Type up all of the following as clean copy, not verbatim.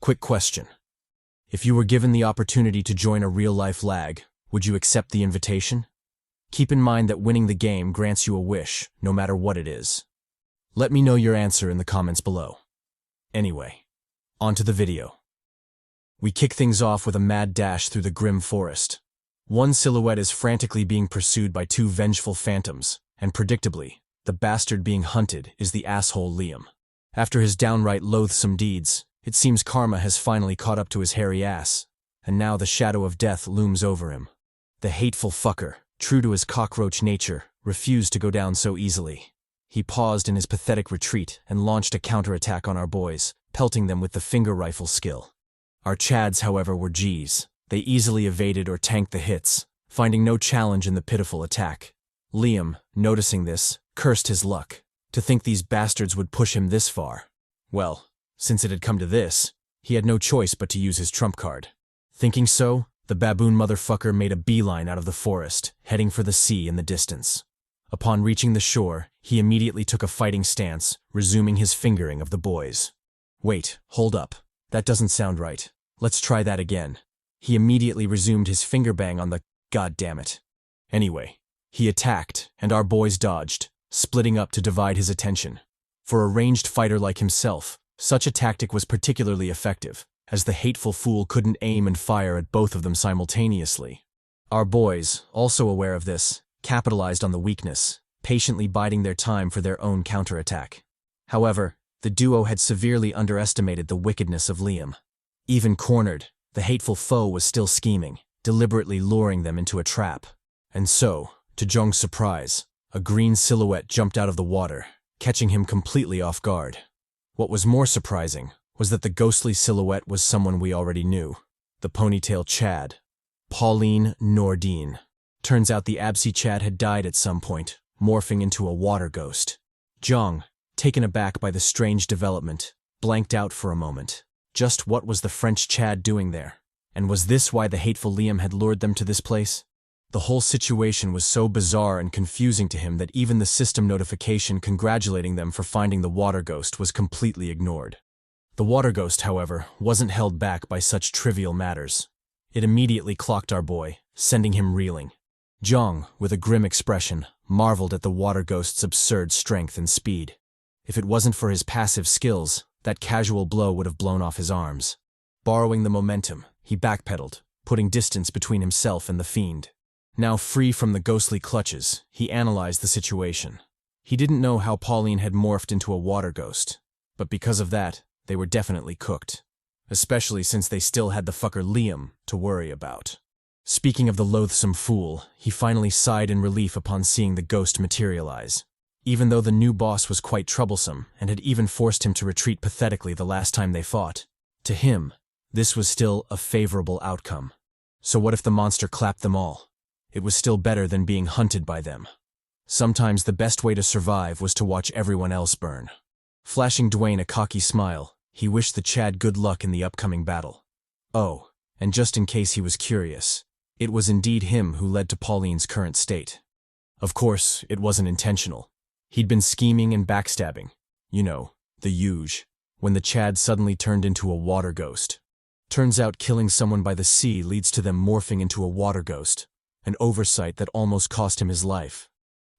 Quick question. If you were given the opportunity to join a real-life lag, would you accept the invitation? Keep in mind that winning the game grants you a wish, no matter what it is. Let me know your answer in the comments below. Anyway, on to the video. We kick things off with a mad dash through the grim forest. One silhouette is frantically being pursued by two vengeful phantoms, and predictably, the bastard being hunted is the asshole Liam. After his downright loathsome deeds, it seems karma has finally caught up to his hairy ass, and now the shadow of death looms over him. The hateful fucker, true to his cockroach nature, refused to go down so easily. He paused in his pathetic retreat and launched a counterattack on our boys, pelting them with the finger rifle skill. Our Chads, however, were Gs. They easily evaded or tanked the hits, finding no challenge in the pitiful attack. Liam, noticing this, cursed his luck. To think these bastards would push him this far. Well, since it had come to this, he had no choice but to use his trump card. Thinking so, the baboon motherfucker made a beeline out of the forest, heading for the sea in the distance. Upon reaching the shore, he immediately took a fighting stance, resuming his fingering of the boys. Wait, hold up. That doesn't sound right. Let's try that again. He immediately resumed his finger bang on the goddammit. Anyway, he attacked, and our boys dodged, splitting up to divide his attention. For a ranged fighter like himself, such a tactic was particularly effective, as the hateful fool couldn't aim and fire at both of them simultaneously. Our boys, also aware of this, capitalized on the weakness, patiently biding their time for their own counterattack. However, the duo had severely underestimated the wickedness of Liam. Even cornered, the hateful foe was still scheming, deliberately luring them into a trap. And so, to Jeong's surprise, a green silhouette jumped out of the water, catching him completely off guard. What was more surprising was that the ghostly silhouette was someone we already knew, the ponytail Chad, Pauline Nordine. Turns out the Absi Chad had died at some point, morphing into a water ghost. Jeong, taken aback by the strange development, blanked out for a moment. Just what was the French Chad doing there? And was this why the hateful Liam had lured them to this place? The whole situation was so bizarre and confusing to him that even the system notification congratulating them for finding the water ghost was completely ignored. The water ghost, however, wasn't held back by such trivial matters. It immediately clocked our boy, sending him reeling. Jeong, with a grim expression, marveled at the water ghost's absurd strength and speed. If it wasn't for his passive skills, that casual blow would have blown off his arms. Borrowing the momentum, he backpedaled, putting distance between himself and the fiend. Now free from the ghostly clutches, he analyzed the situation. He didn't know how Pauline had morphed into a water ghost, but because of that, they were definitely cooked. Especially since they still had the fucker Liam to worry about. Speaking of the loathsome fool, he finally sighed in relief upon seeing the ghost materialize. Even though the new boss was quite troublesome and had even forced him to retreat pathetically the last time they fought, to him, this was still a favorable outcome. So what if the monster clapped them all? It was still better than being hunted by them. Sometimes the best way to survive was to watch everyone else burn. Flashing Dwayne a cocky smile, he wished the Chad good luck in the upcoming battle. Oh, and just in case he was curious, it was indeed him who led to Pauline's current state. Of course, it wasn't intentional. He'd been scheming and backstabbing. You know, the huge. When the Chad suddenly turned into a water ghost. Turns out killing someone by the sea leads to them morphing into a water ghost. An oversight that almost cost him his life.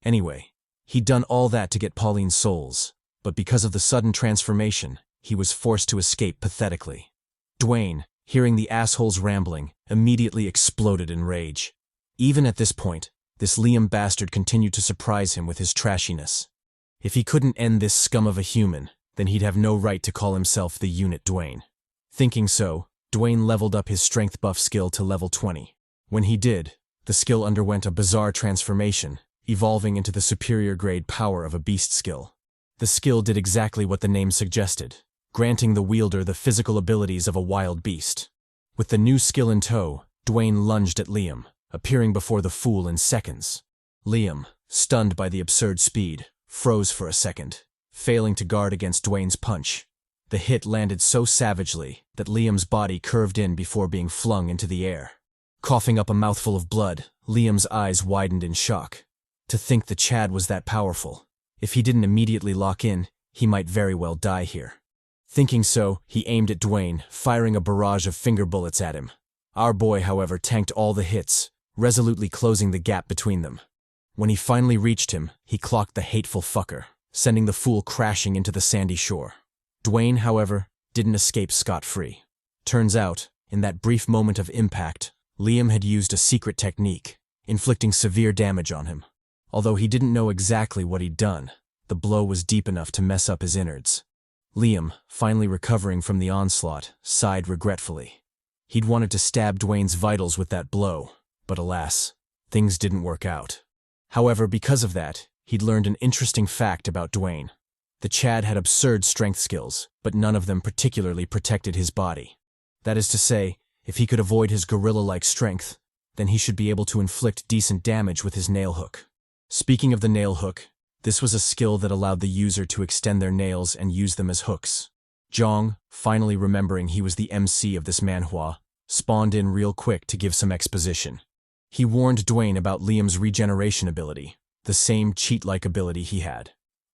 Anyway, he'd done all that to get Pauline's souls, but because of the sudden transformation, he was forced to escape pathetically. Dwayne, hearing the asshole's rambling, immediately exploded in rage. Even at this point, this Liam bastard continued to surprise him with his trashiness. If he couldn't end this scum of a human, then he'd have no right to call himself the Unit Dwayne. Thinking so, Dwayne leveled up his strength buff skill to level 20. When he did, the skill underwent a bizarre transformation, evolving into the superior grade power of a beast skill. The skill did exactly what the name suggested, granting the wielder the physical abilities of a wild beast. With the new skill in tow, Dwayne lunged at Liam, appearing before the fool in seconds. Liam, stunned by the absurd speed, froze for a second, failing to guard against Dwayne's punch. The hit landed so savagely that Liam's body curved in before being flung into the air. Coughing up a mouthful of blood, Liam's eyes widened in shock. To think the Chad was that powerful. If he didn't immediately lock in, he might very well die here. Thinking so, he aimed at Dwayne, firing a barrage of finger bullets at him. Our boy, however, tanked all the hits, resolutely closing the gap between them. When he finally reached him, he clocked the hateful fucker, sending the fool crashing into the sandy shore. Dwayne, however, didn't escape scot-free. Turns out, in that brief moment of impact, Liam had used a secret technique, inflicting severe damage on him. Although he didn't know exactly what he'd done, the blow was deep enough to mess up his innards. Liam, finally recovering from the onslaught, sighed regretfully. He'd wanted to stab Dwayne's vitals with that blow, but alas, things didn't work out. However, because of that, he'd learned an interesting fact about Dwayne. The Chad had absurd strength skills, but none of them particularly protected his body. That is to say, if he could avoid his gorilla-like strength, then he should be able to inflict decent damage with his nail hook. Speaking of the nail hook, this was a skill that allowed the user to extend their nails and use them as hooks. Jeong, finally remembering he was the MC of this manhwa, spawned in real quick to give some exposition. He warned Dwayne about Liam's regeneration ability, the same cheat-like ability he had.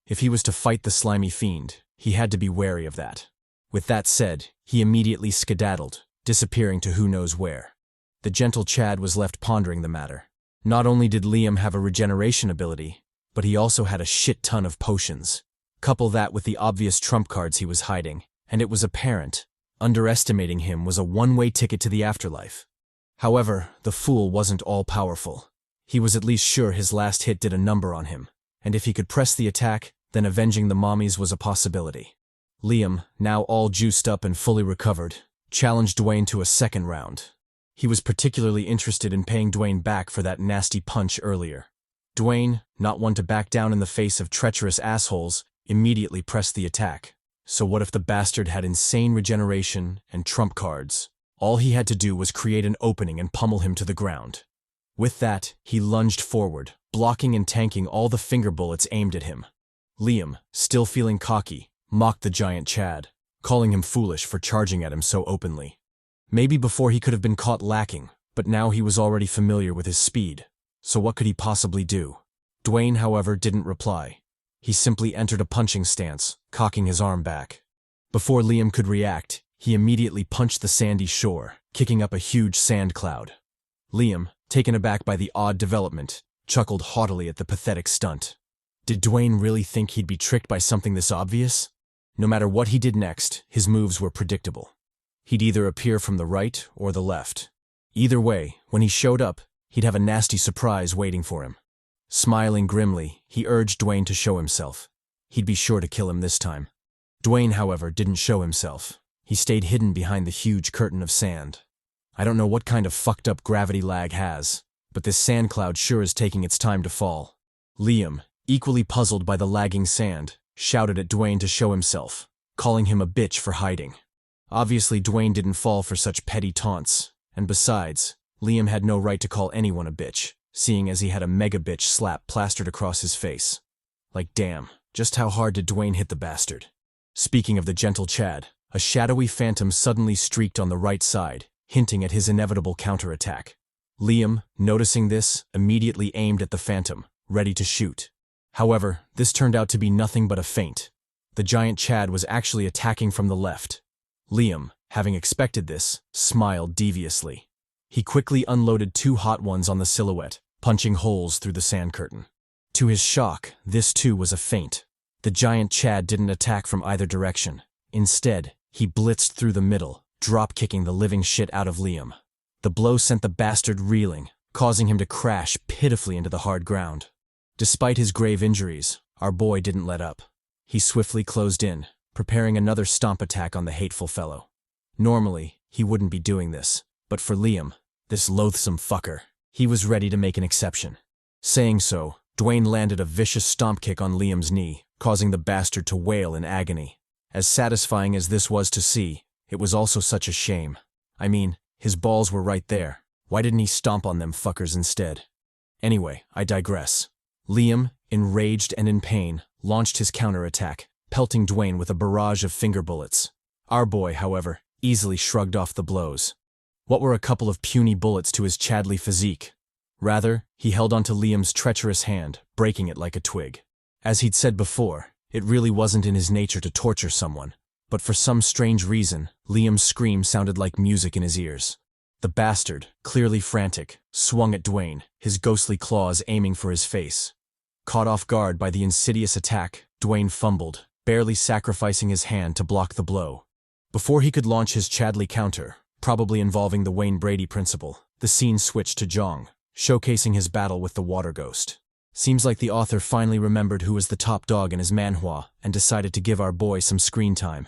If he was to fight the slimy fiend, he had to be wary of that. With that said, he immediately skedaddled, disappearing to who knows where. The gentle Chad was left pondering the matter. Not only did Liam have a regeneration ability, but he also had a shit ton of potions. Couple that with the obvious trump cards he was hiding, and it was apparent, underestimating him was a one-way ticket to the afterlife. However, the fool wasn't all-powerful. He was at least sure his last hit did a number on him, and if he could press the attack, then avenging the mommies was a possibility. Liam, now all juiced up and fully recovered, challenged Dwayne to a second round. He was particularly interested in paying Dwayne back for that nasty punch earlier. Dwayne, not one to back down in the face of treacherous assholes, immediately pressed the attack. So what if the bastard had insane regeneration and trump cards? All he had to do was create an opening and pummel him to the ground. With that, he lunged forward, blocking and tanking all the finger bullets aimed at him. Liam, still feeling cocky, mocked the giant Chad, calling him foolish for charging at him so openly. Maybe before he could have been caught lacking, but now he was already familiar with his speed. So what could he possibly do? Dwayne, however, didn't reply. He simply entered a punching stance, cocking his arm back. Before Liam could react, he immediately punched the sandy shore, kicking up a huge sand cloud. Liam, taken aback by the odd development, chuckled haughtily at the pathetic stunt. Did Dwayne really think he'd be tricked by something this obvious? No matter what he did next, his moves were predictable. He'd either appear from the right or the left. Either way, when he showed up, he'd have a nasty surprise waiting for him. Smiling grimly, he urged Dwayne to show himself. He'd be sure to kill him this time. Dwayne, however, didn't show himself. He stayed hidden behind the huge curtain of sand. I don't know what kind of fucked up gravity lag has, but this sand cloud sure is taking its time to fall. Liam, equally puzzled by the lagging sand, shouted at Dwayne to show himself, calling him a bitch for hiding. Obviously, Dwayne didn't fall for such petty taunts, and besides, Liam had no right to call anyone a bitch, seeing as he had a mega bitch slap plastered across his face. Like damn, just how hard did Dwayne hit the bastard? Speaking of the gentle Chad, a shadowy phantom suddenly streaked on the right side, hinting at his inevitable counterattack. Liam, noticing this, immediately aimed at the phantom, ready to shoot. However, this turned out to be nothing but a feint. The giant Chad was actually attacking from the left. Liam, having expected this, smiled deviously. He quickly unloaded 2 hot ones on the silhouette, punching holes through the sand curtain. To his shock, this too was a feint. The giant Chad didn't attack from either direction. Instead, he blitzed through the middle, drop-kicking the living shit out of Liam. The blow sent the bastard reeling, causing him to crash pitifully into the hard ground. Despite his grave injuries, our boy didn't let up. He swiftly closed in, preparing another stomp attack on the hateful fellow. Normally, he wouldn't be doing this, but for Liam, this loathsome fucker, he was ready to make an exception. Saying so, Dwayne landed a vicious stomp kick on Liam's knee, causing the bastard to wail in agony. As satisfying as this was to see, it was also such a shame. I mean, his balls were right there. Why didn't he stomp on them fuckers instead? Anyway, I digress. Liam, enraged and in pain, launched his counterattack, pelting Dwayne with a barrage of finger bullets. Our boy, however, easily shrugged off the blows. What were a couple of puny bullets to his Chadly physique? Rather, he held onto Liam's treacherous hand, breaking it like a twig. As he'd said before, it really wasn't in his nature to torture someone, But for some strange reason, Liam's scream sounded like music in his ears. The bastard, clearly frantic, swung at Dwayne, his ghostly claws aiming for his face. Caught off guard by the insidious attack, Dwayne fumbled, barely sacrificing his hand to block the blow. Before he could launch his CHADY counter, probably involving the Wayne Brady principle, the scene switched to Jeong, showcasing his battle with the water ghost. Seems like the author finally remembered who was the top dog in his manhwa and decided to give our boy some screen time.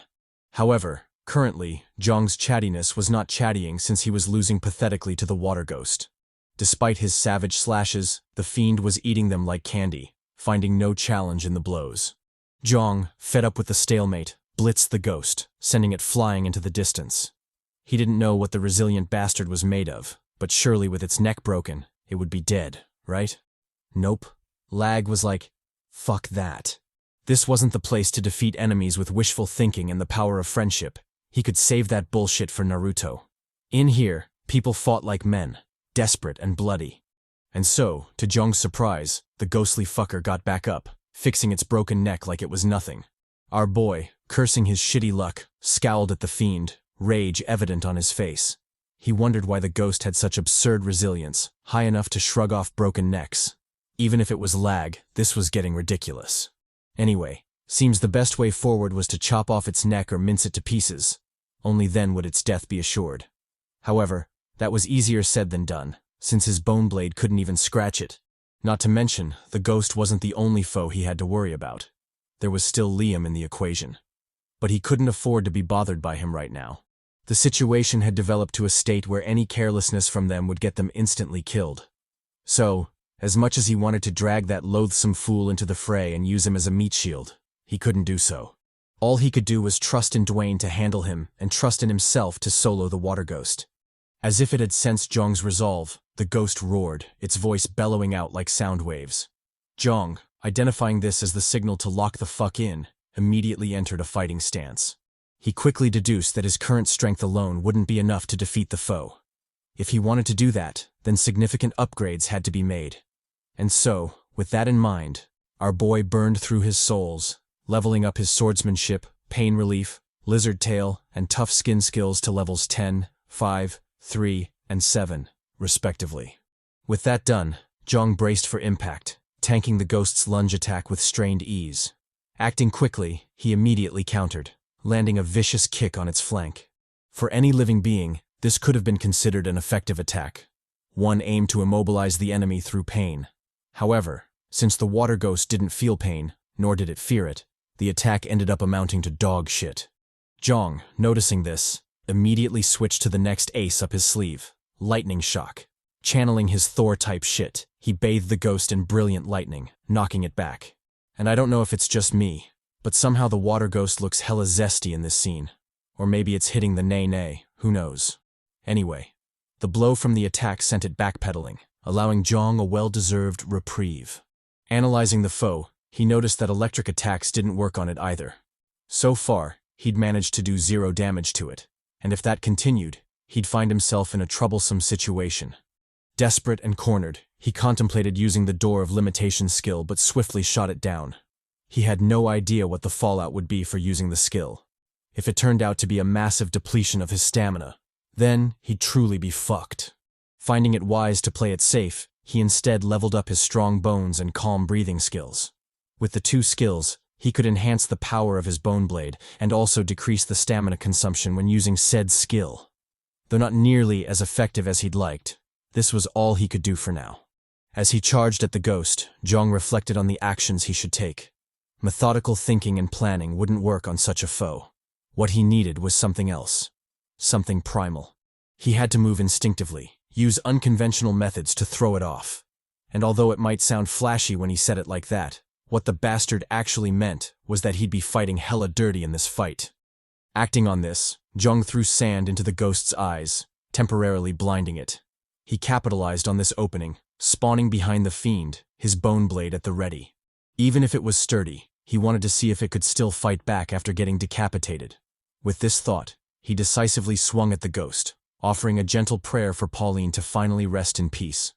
However, currently, Jeong's chattiness was not chattying since he was losing pathetically to the water ghost. Despite his savage slashes, the fiend was eating them like candy, finding no challenge in the blows. Jeong, fed up with the stalemate, blitzed the ghost, sending it flying into the distance. He didn't know what the resilient bastard was made of, but surely with its neck broken, it would be dead, right? Nope. Lag was like, fuck that. This wasn't the place to defeat enemies with wishful thinking and the power of friendship. He could save that bullshit for Naruto. In here, people fought like men, desperate and bloody. And so, to Jeong's surprise, the ghostly fucker got back up, fixing its broken neck like it was nothing. Our boy, cursing his shitty luck, scowled at the fiend, rage evident on his face. He wondered why the ghost had such absurd resilience, high enough to shrug off broken necks. Even if it was lag, this was getting ridiculous. Anyway, seems the best way forward was to chop off its neck or mince it to pieces. Only then would its death be assured. However, that was easier said than done, since his bone blade couldn't even scratch it. Not to mention, the ghost wasn't the only foe he had to worry about. There was still Liam in the equation. But he couldn't afford to be bothered by him right now. The situation had developed to a state where any carelessness from them would get them instantly killed. So, as much as he wanted to drag that loathsome fool into the fray and use him as a meat shield, he couldn't do so. All he could do was trust in Dwayne to handle him and trust in himself to solo the water ghost. As if it had sensed Jeong's resolve, the ghost roared, its voice bellowing out like sound waves. Jeong, identifying this as the signal to lock the fuck in, immediately entered a fighting stance. He quickly deduced that his current strength alone wouldn't be enough to defeat the foe. If he wanted to do that, then significant upgrades had to be made. And so, with that in mind, our boy burned through his souls, leveling up his swordsmanship, pain relief, lizard tail, and tough skin skills to levels 10, 5, 3, and 7, respectively. With that done, Jeong braced for impact, tanking the ghost's lunge attack with strained ease. Acting quickly, he immediately countered, landing a vicious kick on its flank. For any living being, this could have been considered an effective attack, one aimed to immobilize the enemy through pain. However, since the water ghost didn't feel pain, nor did it fear it, the attack ended up amounting to dog shit. Jeong, noticing this, immediately switched to the next ace up his sleeve, lightning shock. Channeling his Thor-type shit, he bathed the ghost in brilliant lightning, knocking it back. And I don't know if it's just me, but somehow the water ghost looks hella zesty in this scene. Or maybe it's hitting the nay-nay, who knows. Anyway, the blow from the attack sent it backpedaling, allowing Jeong a well-deserved reprieve. Analyzing the foe, he noticed that electric attacks didn't work on it either. So far, he'd managed to do 0 damage to it, and if that continued, he'd find himself in a troublesome situation. Desperate and cornered, he contemplated using the Door of Limitation skill but swiftly shot it down. He had no idea what the fallout would be for using the skill. If it turned out to be a massive depletion of his stamina, then he'd truly be fucked. Finding it wise to play it safe, he instead leveled up his strong bones and calm breathing skills. With the 2 skills, he could enhance the power of his bone blade and also decrease the stamina consumption when using said skill. Though not nearly as effective as he'd liked, this was all he could do for now. As he charged at the ghost, Jeong reflected on the actions he should take. Methodical thinking and planning wouldn't work on such a foe. What he needed was something else. Something primal. He had to move instinctively, use unconventional methods to throw it off. And although it might sound flashy when he said it like that, what the bastard actually meant was that he'd be fighting hella dirty in this fight. Acting on this, Jeong threw sand into the ghost's eyes, temporarily blinding it. He capitalized on this opening, spawning behind the fiend, his bone blade at the ready. Even if it was sturdy, he wanted to see if it could still fight back after getting decapitated. With this thought, he decisively swung at the ghost, offering a gentle prayer for Pauline to finally rest in peace.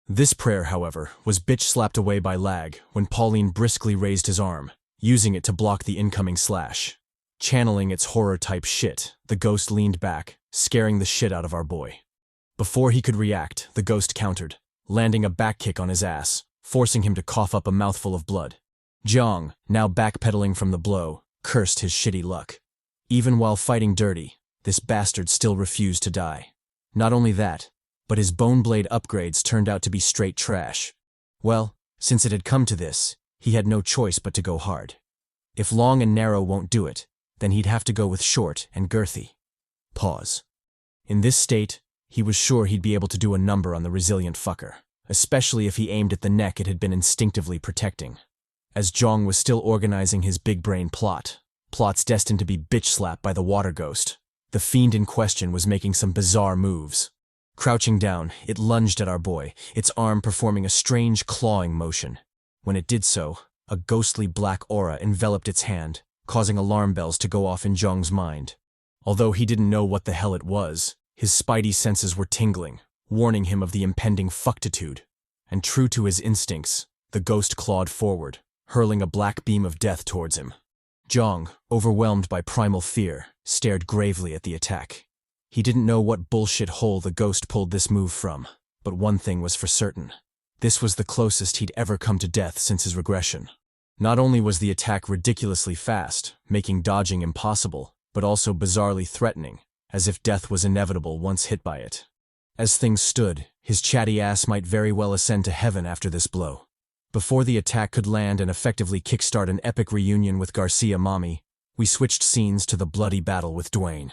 This prayer, however, was bitch-slapped away by Lag when Pauline briskly raised his arm, using it to block the incoming slash. Channeling its horror-type shit, the ghost leaned back, scaring the shit out of our boy. Before he could react, the ghost countered, landing a back kick on his ass, forcing him to cough up a mouthful of blood. Jeong, now backpedaling from the blow, cursed his shitty luck. Even while fighting dirty, this bastard still refused to die. Not only that, but his bone blade upgrades turned out to be straight trash. Well, since it had come to this, he had no choice but to go hard. If long and narrow won't do it, then he'd have to go with short and girthy. Pause. In this state, he was sure he'd be able to do a number on the resilient fucker, especially if he aimed at the neck it had been instinctively protecting. As Jeong was still organizing his big-brain plots destined to be bitch-slapped by the water ghost, the fiend in question was making some bizarre moves. Crouching down, it lunged at our boy, its arm performing a strange clawing motion. When it did so, a ghostly black aura enveloped its hand, causing alarm bells to go off in Jeong's mind. Although he didn't know what the hell it was, his spidey senses were tingling, warning him of the impending fucktitude. And true to his instincts, the ghost clawed forward, hurling a black beam of death towards him. Jeong, overwhelmed by primal fear, stared gravely at the attack. He didn't know what bullshit hole the ghost pulled this move from, but one thing was for certain. This was the closest he'd ever come to death since his regression. Not only was the attack ridiculously fast, making dodging impossible, but also bizarrely threatening, as if death was inevitable once hit by it. As things stood, his chatty ass might very well ascend to heaven after this blow. Before the attack could land and effectively kickstart an epic reunion with Garcia Mommy, we switched scenes to the bloody battle with Dwayne.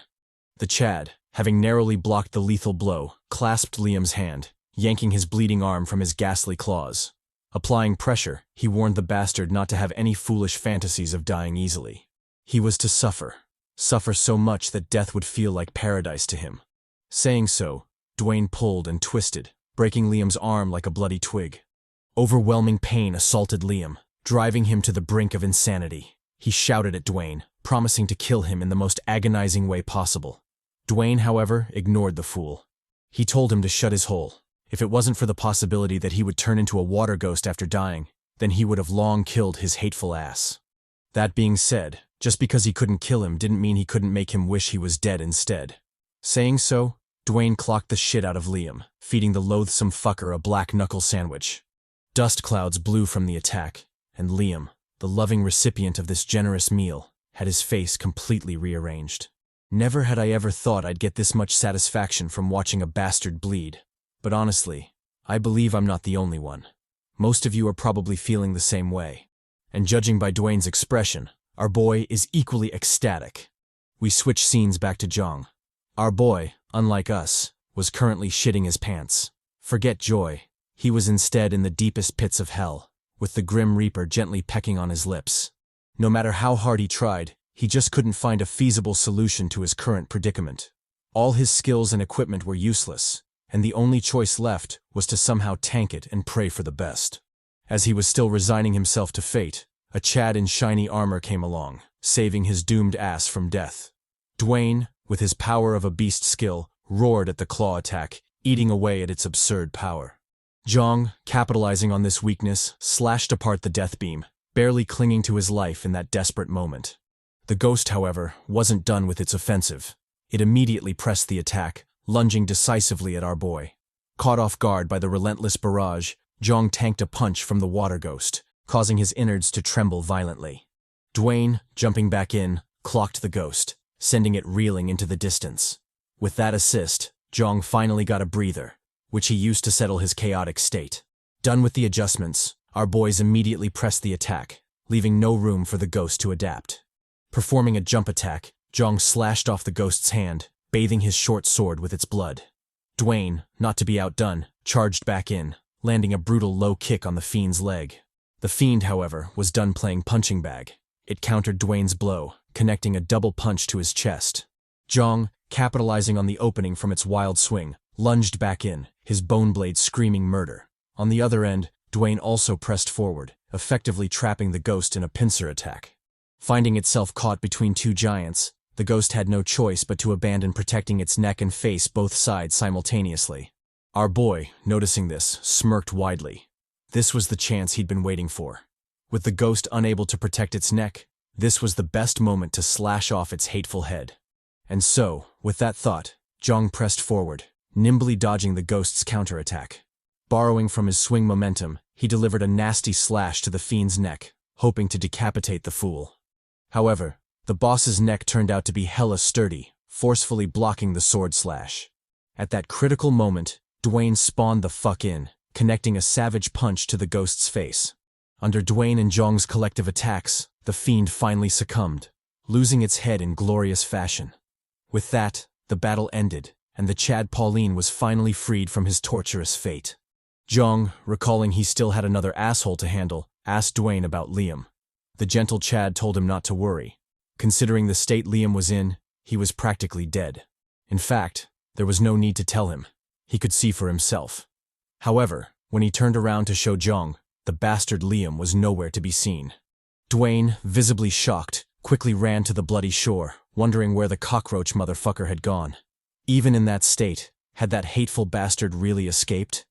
The Chad, having narrowly blocked the lethal blow, clasped Liam's hand, yanking his bleeding arm from his ghastly claws. Applying pressure, he warned the bastard not to have any foolish fantasies of dying easily. He was to suffer so much that death would feel like paradise to him. Saying so, Dwayne pulled and twisted, breaking Liam's arm like a bloody twig. Overwhelming pain assaulted Liam, driving him to the brink of insanity. He shouted at Dwayne, promising to kill him in the most agonizing way possible. Dwayne, however, ignored the fool. He told him to shut his hole. If it wasn't for the possibility that he would turn into a water ghost after dying, then he would have long killed his hateful ass. That being said, just because he couldn't kill him didn't mean he couldn't make him wish he was dead instead. Saying so, Dwayne clocked the shit out of Liam, feeding the loathsome fucker a black knuckle sandwich. Dust clouds blew from the attack, and Liam, the loving recipient of this generous meal, had his face completely rearranged. Never had I ever thought I'd get this much satisfaction from watching a bastard bleed. But honestly, I believe I'm not the only one. Most of you are probably feeling the same way. And judging by Dwayne's expression, our boy is equally ecstatic. We switch scenes back to Jeong. Our boy, unlike us, was currently shitting his pants. Forget joy. He was instead in the deepest pits of hell, with the Grim Reaper gently pecking on his lips. No matter how hard he tried, he just couldn't find a feasible solution to his current predicament. All his skills and equipment were useless, and the only choice left was to somehow tank it and pray for the best. As he was still resigning himself to fate, a Chad in shiny armor came along, saving his doomed ass from death. Dwayne, with his power of a beast skill, roared at the claw attack, eating away at its absurd power. Jeong, capitalizing on this weakness, slashed apart the death beam, barely clinging to his life in that desperate moment. The ghost, however, wasn't done with its offensive. It immediately pressed the attack, lunging decisively at our boy. Caught off guard by the relentless barrage, Jeong tanked a punch from the water ghost, causing his innards to tremble violently. Dwayne, jumping back in, clocked the ghost, sending it reeling into the distance. With that assist, Jeong finally got a breather, which he used to settle his chaotic state. Done with the adjustments, our boys immediately pressed the attack, leaving no room for the ghost to adapt. Performing a jump attack, Jeong slashed off the ghost's hand, bathing his short sword with its blood. Dwayne, not to be outdone, charged back in, landing a brutal low kick on the fiend's leg. The fiend, however, was done playing punching bag. It countered Dwayne's blow, connecting a double punch to his chest. Jeong, capitalizing on the opening from its wild swing, lunged back in, his bone blade screaming murder. On the other end, Dwayne also pressed forward, effectively trapping the ghost in a pincer attack. Finding itself caught between two giants, the ghost had no choice but to abandon protecting its neck and face both sides simultaneously. Our boy, noticing this, smirked widely. This was the chance he'd been waiting for. With the ghost unable to protect its neck, This was the best moment to slash off its hateful head. And so, with that thought, Jeong pressed forward, nimbly dodging the ghost's counterattack. Borrowing from his swing momentum, he delivered a nasty slash to the fiend's neck, hoping to decapitate the fool. However, the boss's neck turned out to be hella sturdy, forcefully blocking the sword slash. At that critical moment, Dwayne spawned the fuck in, connecting a savage punch to the ghost's face. Under Dwayne and Jeong's collective attacks, the fiend finally succumbed, losing its head in glorious fashion. With that, the battle ended, and the Chad Pauline was finally freed from his torturous fate. Jeong, recalling he still had another asshole to handle, asked Dwayne about Liam. The gentle Chad told him not to worry. Considering the state Liam was in, he was practically dead. In fact, there was no need to tell him. He could see for himself. However, when he turned around to show Jeong, the bastard Liam was nowhere to be seen. Dwayne, visibly shocked, quickly ran to the bloody shore, wondering where the cockroach motherfucker had gone. Even in that state, had that hateful bastard really escaped?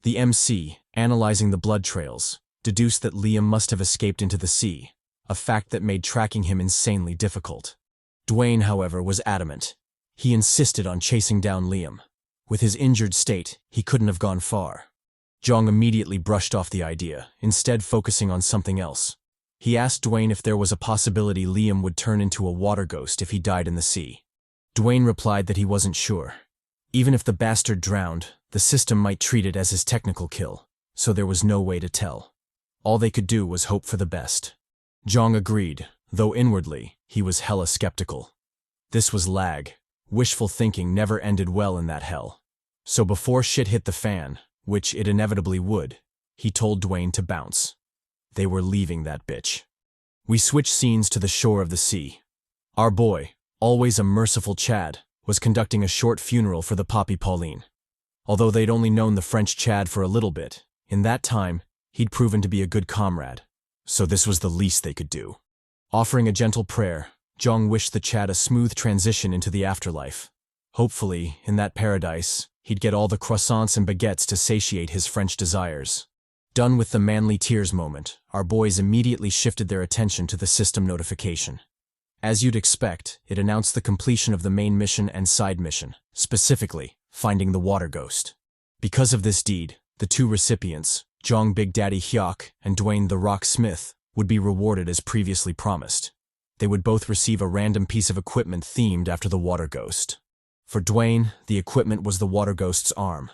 The MC, analyzing the blood trails, deduced that Liam must have escaped into the sea, a fact that made tracking him insanely difficult. Dwayne, however, was adamant. He insisted on chasing down Liam. With his injured state, he couldn't have gone far. Jeong immediately brushed off the idea, instead focusing on something else. He asked Dwayne if there was a possibility Liam would turn into a water ghost if he died in the sea. Dwayne replied that he wasn't sure. Even if the bastard drowned, the system might treat it as his technical kill, so there was no way to tell. All they could do was hope for the best. Jeong agreed, though inwardly, he was hella skeptical. This was L.A.G. Wishful thinking never ended well in that hell. So before shit hit the fan, which it inevitably would, he told Dwayne to bounce. They were leaving that bitch. We switched scenes to the shore of the sea. Our boy, always a merciful Chad, was conducting a short funeral for the Poppy Pauline. Although they'd only known the French Chad for a little bit, in that time, he'd proven to be a good comrade. So this was the least they could do. Offering a gentle prayer, Jeong wished the Chad a smooth transition into the afterlife. Hopefully, in that paradise, he'd get all the croissants and baguettes to satiate his French desires. Done with the manly tears moment, our boys immediately shifted their attention to the system notification. As you'd expect, it announced the completion of the main mission and side mission, specifically, finding the water ghost. Because of this deed, the two recipients, Jeong Big Daddy Hyeok and Dwayne the Rock Smith, would be rewarded as previously promised. They would both receive a random piece of equipment themed after the water ghost. For Dwayne, the equipment was the water ghost's arm.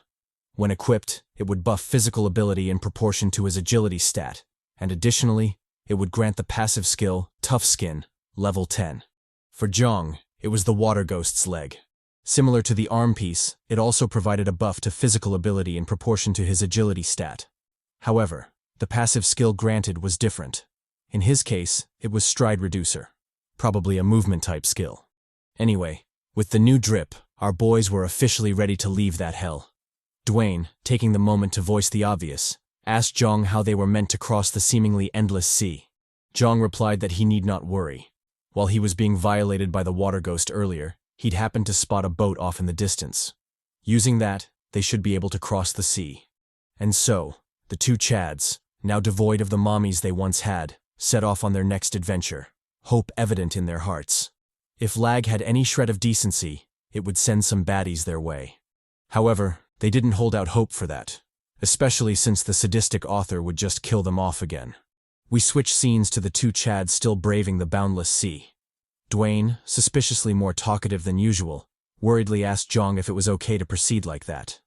When equipped, it would buff physical ability in proportion to his agility stat, and additionally, it would grant the passive skill, Tough Skin, level 10. For Jeong, it was the water ghost's leg. Similar to the arm piece, it also provided a buff to physical ability in proportion to his agility stat. However, the passive skill granted was different. In his case, it was Stride Reducer, probably a movement-type skill. Anyway, with the new drip, our boys were officially ready to leave that hell. Dwayne, taking the moment to voice the obvious, asked Jeong how they were meant to cross the seemingly endless sea. Jeong replied that he need not worry. While he was being violated by the water ghost earlier, he'd happened to spot a boat off in the distance. Using that, they should be able to cross the sea. And so, the two Chads, now devoid of the mommies they once had, set off on their next adventure, hope evident in their hearts. If L.A.G had any shred of decency, it would send some baddies their way. However, they didn't hold out hope for that, especially since the sadistic author would just kill them off again. We switch scenes to the two Chads still braving the boundless sea. Dwayne, suspiciously more talkative than usual, worriedly asked Jeong if it was okay to proceed like that.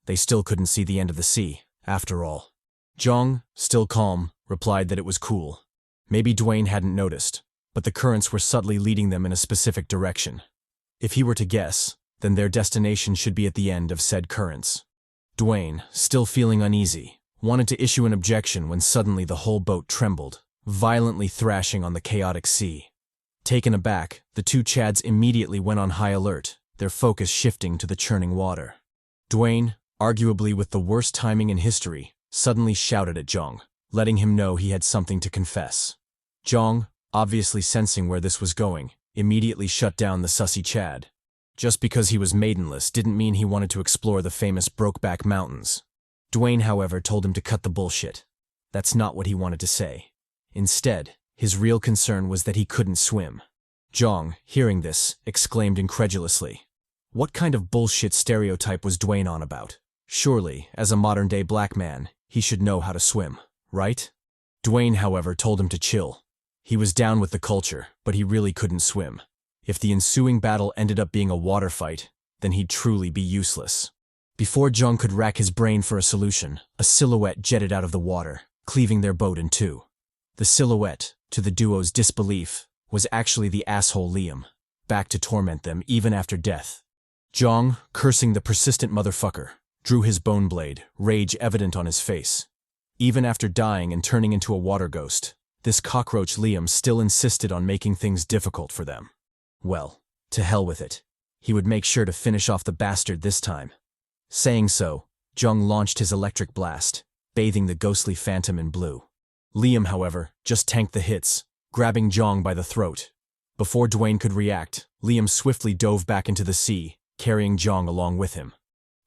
They still couldn't see the end of the sea, after all. Jeong, still calm, replied that it was cool. Maybe Dwayne hadn't noticed, but the currents were subtly leading them in a specific direction. If he were to guess, then their destination should be at the end of said currents. Dwayne, still feeling uneasy, wanted to issue an objection when suddenly the whole boat trembled, violently thrashing on the chaotic sea. Taken aback, the two Chads immediately went on high alert, their focus shifting to the churning water. Dwayne, arguably with the worst timing in history, suddenly shouted at Jeong, letting him know he had something to confess. Jeong, obviously sensing where this was going, immediately shut down the sussy Chad. Just because he was maidenless didn't mean he wanted to explore the famous Brokeback Mountains. Dwayne, however, told him to cut the bullshit. That's not what he wanted to say. Instead, His real concern was that he couldn't swim. Jeong, hearing this, exclaimed incredulously. What kind of bullshit stereotype was Dwayne on about? Surely, as a modern-day black man, he should know how to swim, right? Dwayne, however, told him to chill. He was down with the culture, but he really couldn't swim. If the ensuing battle ended up being a water fight, then he'd truly be useless. Before Jeong could rack his brain for a solution, a silhouette jetted out of the water, cleaving their boat in two. The silhouette, to the duo's disbelief, was actually the asshole Liam, back to torment them even after death. Jeong, cursing the persistent motherfucker, drew his bone blade, rage evident on his face. Even after dying and turning into a water ghost, this cockroach Liam still insisted on making things difficult for them. Well, to hell with it. He would make sure to finish off the bastard this time. Saying so, Jeong launched his electric blast, bathing the ghostly phantom in blue. Liam, however, just tanked the hits, grabbing Jeong by the throat. Before Dwayne could react, Liam swiftly dove back into the sea, carrying Jeong along with him.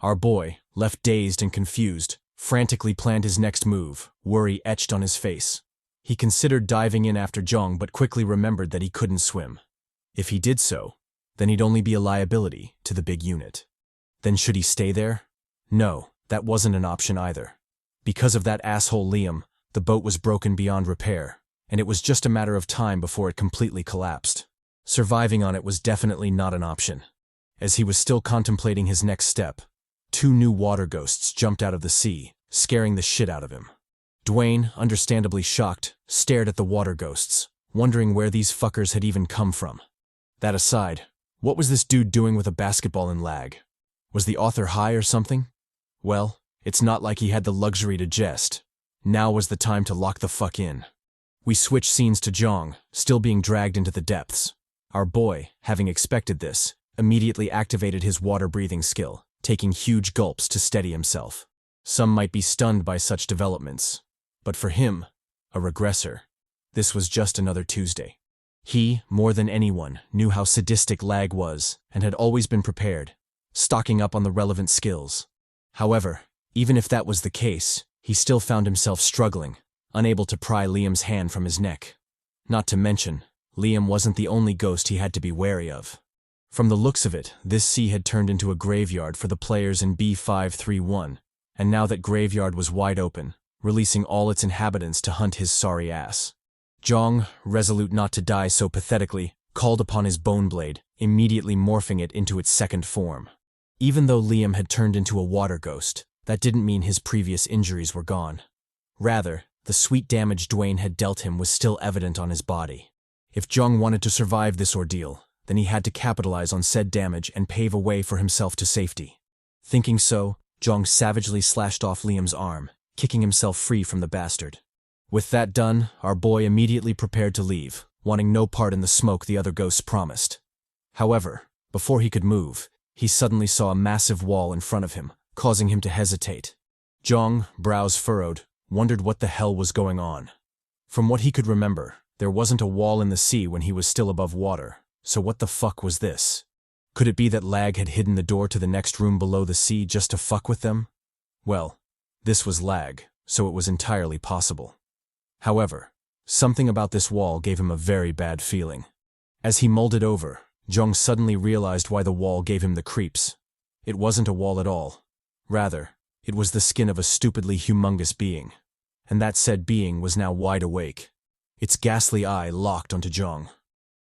Our boy, left dazed and confused, frantically planned his next move, worry etched on his face. He considered diving in after Jeong but quickly remembered that he couldn't swim. If he did so, then he'd only be a liability to the big unit. Then should he stay there? No, that wasn't an option either. Because of that asshole Liam, the boat was broken beyond repair, and it was just a matter of time before it completely collapsed. Surviving on it was definitely not an option. As he was still contemplating his next step, two new water ghosts jumped out of the sea, scaring the shit out of him. Dwayne, understandably shocked, stared at the water ghosts, wondering where these fuckers had even come from. That aside, what was this dude doing with a basketball in L.A.G? Was the author high or something? Well, it's not like he had the luxury to jest. Now was the time to lock the fuck in. We switch scenes to Jeong, still being dragged into the depths. Our boy, having expected this, immediately activated his water-breathing skill, taking huge gulps to steady himself. Some might be stunned by such developments. But for him, a regressor, this was just another Tuesday. He, more than anyone, knew how sadistic L.A.G was and had always been prepared, stocking up on the relevant skills. However, even if that was the case, he still found himself struggling, unable to pry Liam's hand from his neck. Not to mention, Liam wasn't the only ghost he had to be wary of. From the looks of it, this sea had turned into a graveyard for the players in B531, and now that graveyard was wide open, releasing all its inhabitants to hunt his sorry ass. Jeong, resolute not to die so pathetically, called upon his bone blade, immediately morphing it into its second form. Even though Liam had turned into a water ghost, that didn't mean his previous injuries were gone. Rather, the sweet damage Dwayne had dealt him was still evident on his body. If Jeong wanted to survive this ordeal, then he had to capitalize on said damage and pave a way for himself to safety. Thinking so, Jeong savagely slashed off Liam's arm, kicking himself free from the bastard. With that done, our boy immediately prepared to leave, wanting no part in the smoke the other ghosts promised. However, before he could move, he suddenly saw a massive wall in front of him, causing him to hesitate. Jeong, brows furrowed, wondered what the hell was going on. From what he could remember, there wasn't a wall in the sea when he was still above water, so what the fuck was this? Could it be that L.A.G had hidden the door to the next room below the sea just to fuck with them? Well, this was L.A.G, so it was entirely possible. However, something about this wall gave him a very bad feeling. As he mulled it over, Jeong suddenly realized why the wall gave him the creeps. It wasn't a wall at all. Rather, it was the skin of a stupidly humongous being. And that said being was now wide awake. Its ghastly eye locked onto Jeong.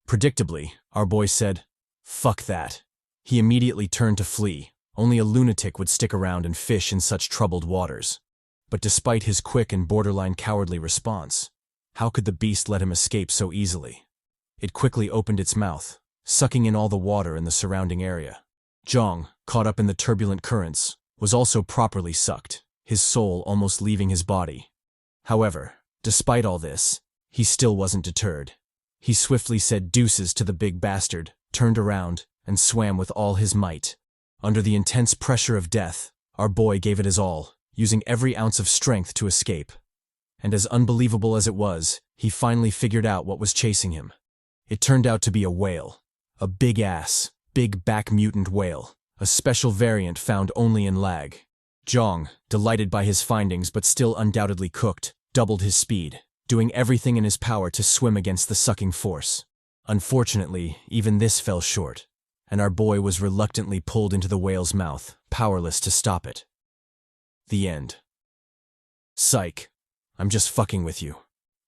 Predictably, our boy said, "Fuck that." He immediately turned to flee. Only a lunatic would stick around and fish in such troubled waters. But despite his quick and borderline cowardly response, how could the beast let him escape so easily? It quickly opened its mouth, sucking in all the water in the surrounding area. Jeong, caught up in the turbulent currents, was also properly sucked, his soul almost leaving his body. However, despite all this, he still wasn't deterred. He swiftly said deuces to the big bastard, turned around, and swam with all his might. Under the intense pressure of death, our boy gave it his all, using every ounce of strength to escape. And as unbelievable as it was, he finally figured out what was chasing him. It turned out to be a whale. A big-ass, big-back mutant whale, a special variant found only in L.A.G. Jeong, delighted by his findings but still undoubtedly cooked, doubled his speed, doing everything in his power to swim against the sucking force. Unfortunately, even this fell short, and our boy was reluctantly pulled into the whale's mouth, powerless to stop it. The end. Psych. I'm just fucking with you.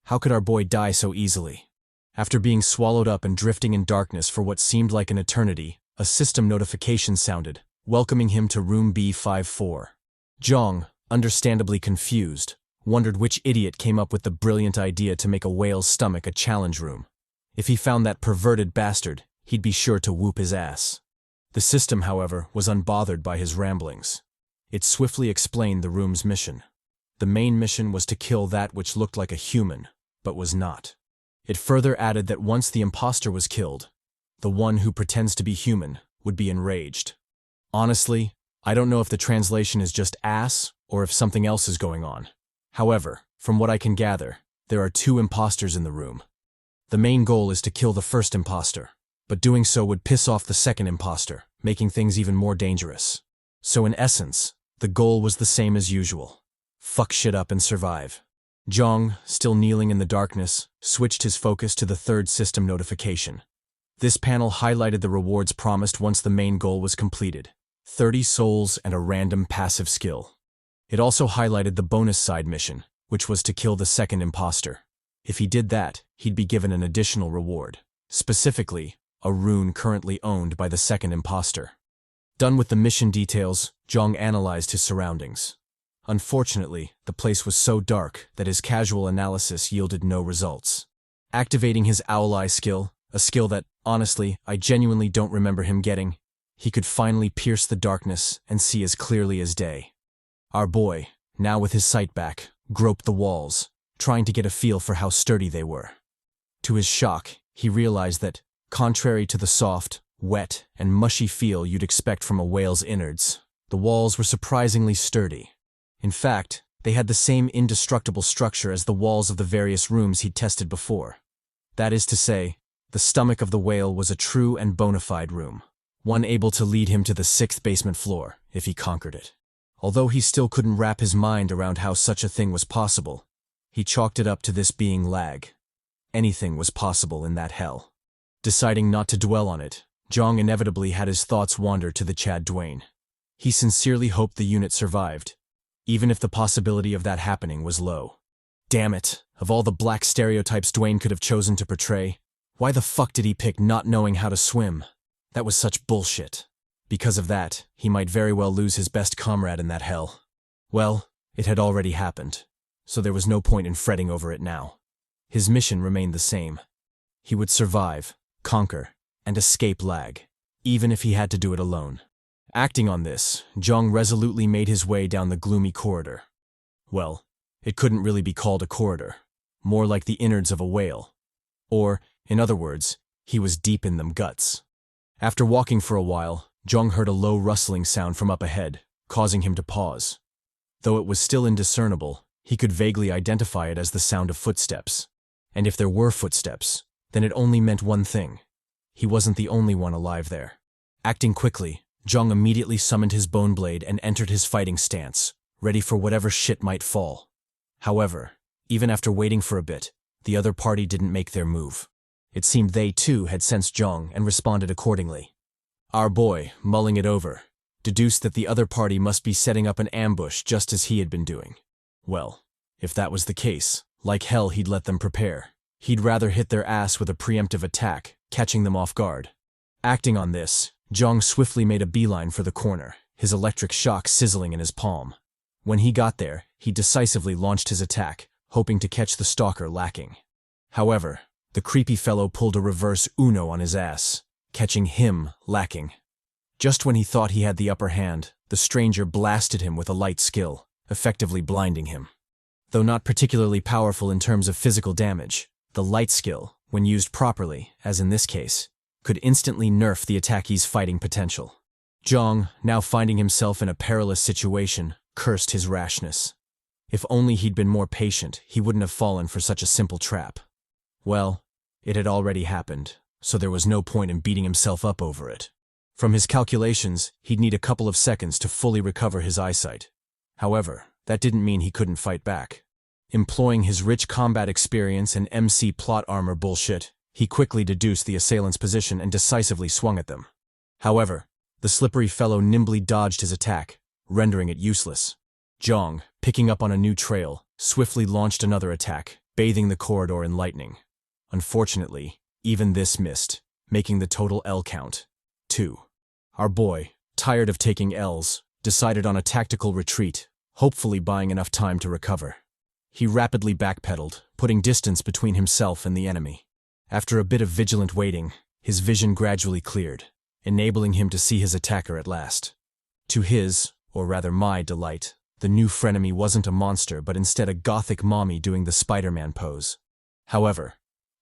How could our boy die so easily? After being swallowed up and drifting in darkness for what seemed like an eternity, a system notification sounded, welcoming him to room B54. Jeong, understandably confused, wondered which idiot came up with the brilliant idea to make a whale's stomach a challenge room. If he found that perverted bastard, he'd be sure to whoop his ass. The system, however, was unbothered by his ramblings. It swiftly explained the room's mission. The main mission was to kill that which looked like a human, but was not. It further added that once the imposter was killed, the one who pretends to be human would be enraged. Honestly, I don't know if the translation is just ass or if something else is going on. However, from what I can gather, there are 2 imposters in the room. The main goal is to kill the first imposter, but doing so would piss off the second imposter, making things even more dangerous. So in essence, the goal was the same as usual. Fuck shit up and survive. Jeong, still kneeling in the darkness, switched his focus to the 3rd system notification. This panel highlighted the rewards promised once the main goal was completed: 30 souls and a random passive skill. It also highlighted the bonus side mission, which was to kill the second imposter. If he did that, he'd be given an additional reward, specifically, a rune currently owned by the second imposter. Done with the mission details, Jeong analyzed his surroundings. Unfortunately, the place was so dark that his casual analysis yielded no results. Activating his Owl Eye skill, a skill that, honestly, I genuinely don't remember him getting, he could finally pierce the darkness and see as clearly as day. Our boy, now with his sight back, groped the walls, trying to get a feel for how sturdy they were. To his shock, he realized that, contrary to the soft, wet, and mushy feel you'd expect from a whale's innards, the walls were surprisingly sturdy. In fact, they had the same indestructible structure as the walls of the various rooms he'd tested before. That is to say, the stomach of the whale was a true and bona fide room, one able to lead him to the 6th basement floor, if he conquered it. Although he still couldn't wrap his mind around how such a thing was possible, he chalked it up to this being L.A.G. Anything was possible in that hell. Deciding not to dwell on it, Jeong inevitably had his thoughts wander to the CHADY. He sincerely hoped the unit survived, even if the possibility of that happening was low. Damn it, of all the black stereotypes Dwayne could have chosen to portray, why the fuck did he pick not knowing how to swim? That was such bullshit. Because of that, he might very well lose his best comrade in that hell. Well, it had already happened, so there was no point in fretting over it now. His mission remained the same. He would survive, conquer, and escape L.A.G, even if he had to do it alone. Acting on this, Jeong resolutely made his way down the gloomy corridor. Well, it couldn't really be called a corridor, more like the innards of a whale. Or, in other words, he was deep in them guts. After walking for a while, Jeong heard a low rustling sound from up ahead, causing him to pause. Though it was still indiscernible, he could vaguely identify it as the sound of footsteps. And if there were footsteps, then it only meant one thing. He wasn't the only one alive there. Acting quickly, Jeong immediately summoned his bone blade and entered his fighting stance, ready for whatever shit might fall. However, even after waiting for a bit, the other party didn't make their move. It seemed they too had sensed Jeong and responded accordingly. Our boy, mulling it over, deduced that the other party must be setting up an ambush just as he had been doing. Well, if that was the case, like hell he'd let them prepare. He'd rather hit their ass with a preemptive attack, catching them off guard. Acting on this, Jeong swiftly made a beeline for the corner, his electric shock sizzling in his palm. When he got there, he decisively launched his attack, hoping to catch the stalker lacking. However, the creepy fellow pulled a reverse Uno on his ass, catching him lacking. Just when he thought he had the upper hand, the stranger blasted him with a light skill, effectively blinding him. Though not particularly powerful in terms of physical damage, the light skill, when used properly, as in this case, could instantly nerf the attackee's fighting potential. Jeong, now finding himself in a perilous situation, cursed his rashness. If only he'd been more patient, he wouldn't have fallen for such a simple trap. Well, it had already happened, so there was no point in beating himself up over it. From his calculations, he'd need a couple of seconds to fully recover his eyesight. However, that didn't mean he couldn't fight back. Employing his rich combat experience and MC plot armor bullshit, he quickly deduced the assailant's position and decisively swung at them. However, the slippery fellow nimbly dodged his attack, rendering it useless. Jeong, picking up on a new trail, swiftly launched another attack, bathing the corridor in lightning. Unfortunately, even this missed, making the total L count 2. Our boy, tired of taking L's, decided on a tactical retreat, hopefully buying enough time to recover. He rapidly backpedaled, putting distance between himself and the enemy. After a bit of vigilant waiting, his vision gradually cleared, enabling him to see his attacker at last. To his, or rather my delight, the new frenemy wasn't a monster but instead a gothic mommy doing the Spider-Man pose. However,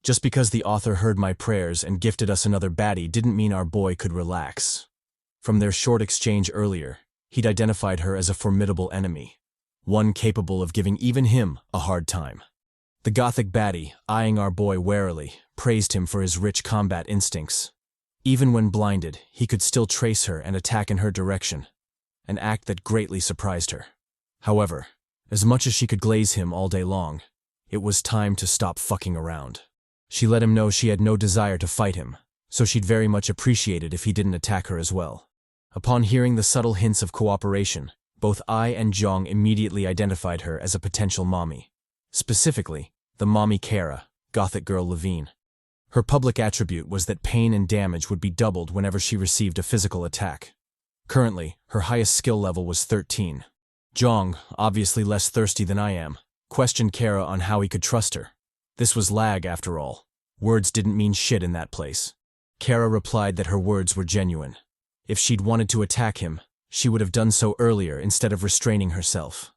just because the author heard my prayers and gifted us another baddie didn't mean our boy could relax. From their short exchange earlier, he'd identified her as a formidable enemy, one capable of giving even him a hard time. The gothic baddie, eyeing our boy warily, praised him for his rich combat instincts. Even when blinded, he could still trace her and attack in her direction, an act that greatly surprised her. However, as much as she could glaze him all day long, it was time to stop fucking around. She let him know she had no desire to fight him, so she'd very much appreciate it if he didn't attack her as well. Upon hearing the subtle hints of cooperation, both I and Jeong immediately identified her as a potential mommy. Specifically, the mommy Kara, gothic girl Levine. Her public attribute was that pain and damage would be doubled whenever she received a physical attack. Currently, her highest skill level was 13. Jeong, obviously less thirsty than I am, questioned Kara on how he could trust her. This was L.A.G after all. Words didn't mean shit in that place. Kara replied that her words were genuine. If she'd wanted to attack him, she would have done so earlier instead of restraining herself.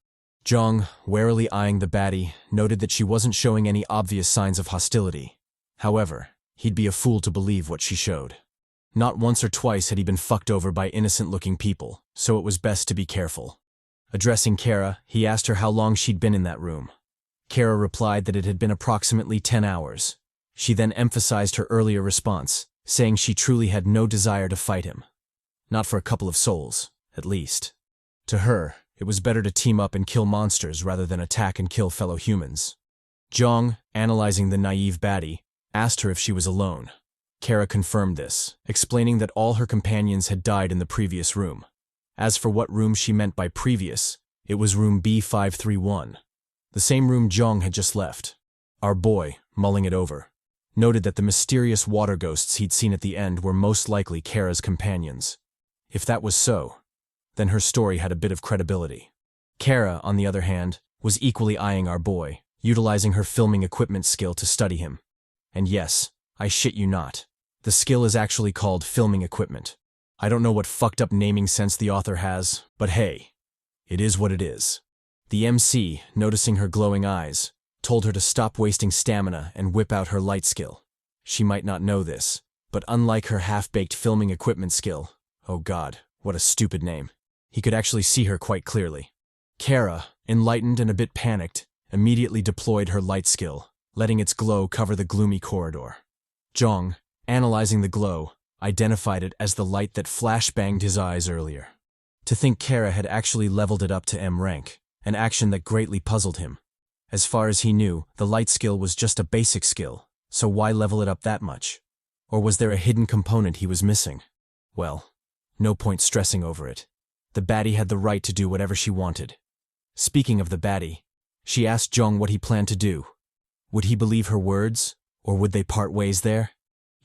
Jeong, warily eyeing the baddie, noted that she wasn't showing any obvious signs of hostility. However, he'd be a fool to believe what she showed. Not once or twice had he been fucked over by innocent-looking people, so it was best to be careful. Addressing Kara, he asked her how long she'd been in that room. Kara replied that it had been approximately 10 hours. She then emphasized her earlier response, saying she truly had no desire to fight him. Not for a couple of souls, at least. To her, it was better to team up and kill monsters rather than attack and kill fellow humans. Jeong, analyzing the naive baddie, asked her if she was alone. Kara confirmed this, explaining that all her companions had died in the previous room. As for what room she meant by previous, it was room B531. The same room Jeong had just left. Our boy, mulling it over, noted that the mysterious water ghosts he'd seen at the end were most likely Kara's companions. If that was so, then her story had a bit of credibility. Kara, on the other hand, was equally eyeing our boy, utilizing her filming equipment skill to study him. And yes, I shit you not, the skill is actually called filming equipment. I don't know what fucked up naming sense the author has, but hey, it is what it is. The MC, noticing her glowing eyes, told her to stop wasting stamina and whip out her light skill. She might not know this, but unlike her half-baked filming equipment skill, oh god, what a stupid name, he could actually see her quite clearly. Kara, enlightened and a bit panicked, immediately deployed her light skill, letting its glow cover the gloomy corridor. Jeong, analyzing the glow, identified it as the light that flashbanged his eyes earlier. To think Kara had actually leveled it up to M rank, an action that greatly puzzled him. As far as he knew, the light skill was just a basic skill, so why level it up that much? Or was there a hidden component he was missing? Well, no point stressing over it. The baddie had the right to do whatever she wanted. Speaking of the baddie, she asked Jeong what he planned to do. Would he believe her words, or would they part ways there?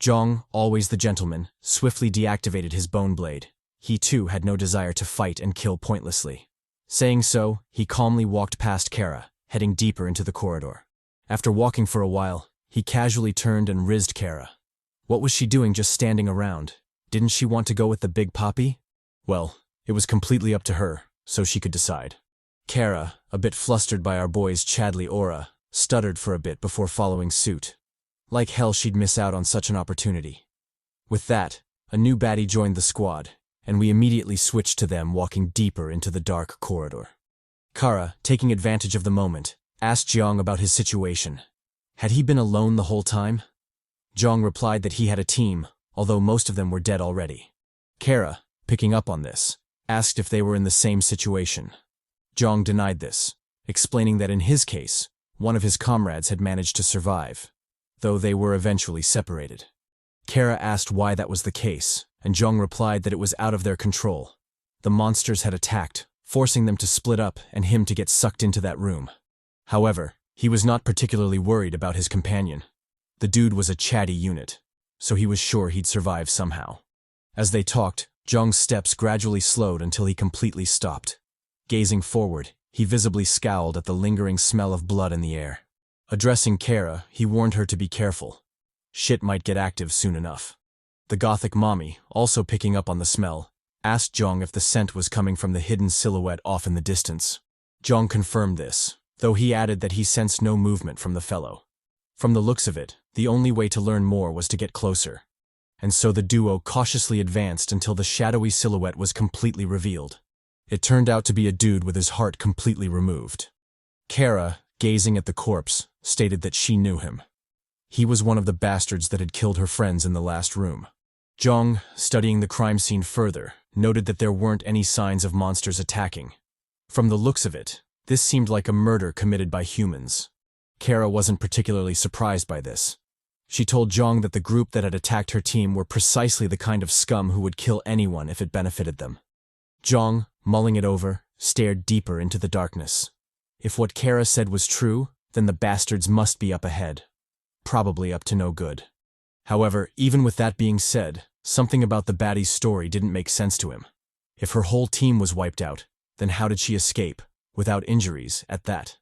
Jeong, always the gentleman, swiftly deactivated his bone blade. He too had no desire to fight and kill pointlessly. Saying so, he calmly walked past Kara, heading deeper into the corridor. After walking for a while, he casually turned and rizzed Kara. What was she doing just standing around? Didn't she want to go with the big poppy? Well, it was completely up to her, so she could decide. Kara, a bit flustered by our boy's CHADY aura, stuttered for a bit before following suit. Like hell she'd miss out on such an opportunity. With that, a new baddie joined the squad, and we immediately switched to them walking deeper into the dark corridor. Kara, taking advantage of the moment, asked Jeong about his situation. Had he been alone the whole time? Jeong replied that he had a team, although most of them were dead already. Kara, picking up on this, asked if they were in the same situation. Jeong denied this, explaining that in his case, one of his comrades had managed to survive, though they were eventually separated. Kara asked why that was the case, and Jeong replied that it was out of their control. The monsters had attacked, forcing them to split up and him to get sucked into that room. However, he was not particularly worried about his companion. The dude was a CHADY unit, so he was sure he'd survive somehow. As they talked, Jeong's steps gradually slowed until he completely stopped. Gazing forward, he visibly scowled at the lingering smell of blood in the air. Addressing Kara, he warned her to be careful. Shit might get active soon enough. The gothic mommy, also picking up on the smell, asked Jeong if the scent was coming from the hidden silhouette off in the distance. Jeong confirmed this, though he added that he sensed no movement from the fellow. From the looks of it, the only way to learn more was to get closer. And so the duo cautiously advanced until the shadowy silhouette was completely revealed. It turned out to be a dude with his heart completely removed. Kara, gazing at the corpse, stated that she knew him. He was one of the bastards that had killed her friends in the last room. Jeong, studying the crime scene further, noted that there weren't any signs of monsters attacking. From the looks of it, this seemed like a murder committed by humans. Kara wasn't particularly surprised by this. She told Jeong that the group that had attacked her team were precisely the kind of scum who would kill anyone if it benefited them. Jeong, mulling it over, stared deeper into the darkness. If what Kara said was true, then the bastards must be up ahead. Probably up to no good. However, even with that being said, something about the baddie's story didn't make sense to him. If her whole team was wiped out, then how did she escape, without injuries at that?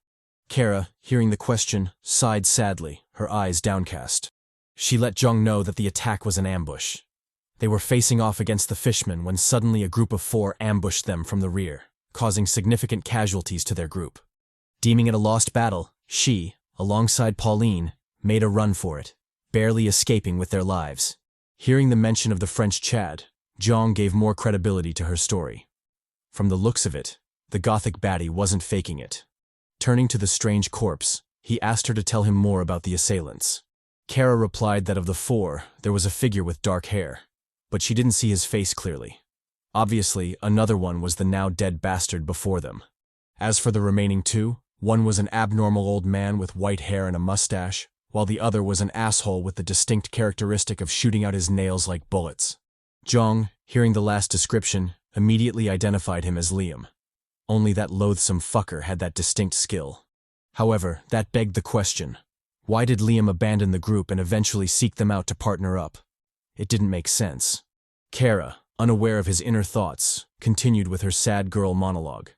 Kara, hearing the question, sighed sadly, her eyes downcast. She let Jeong know that the attack was an ambush. They were facing off against the fishmen when suddenly a group of 4 ambushed them from the rear, causing significant casualties to their group. Deeming it a lost battle, she, alongside Pauline, made a run for it, barely escaping with their lives. Hearing the mention of the French Chad, Jeong gave more credibility to her story. From the looks of it, the gothic baddie wasn't faking it. Turning to the strange corpse, he asked her to tell him more about the assailants. Kara replied that of the 4, there was a figure with dark hair, but she didn't see his face clearly. Obviously, another one was the now dead bastard before them. As for the remaining 2, one was an abnormal old man with white hair and a mustache, while the other was an asshole with the distinct characteristic of shooting out his nails like bullets. Jeong, hearing the last description, immediately identified him as Liam. Only that loathsome fucker had that distinct skill. However, that begged the question. Why did Liam abandon the group and eventually seek them out to partner up? It didn't make sense. Kara, unaware of his inner thoughts, continued with her sad girl monologue.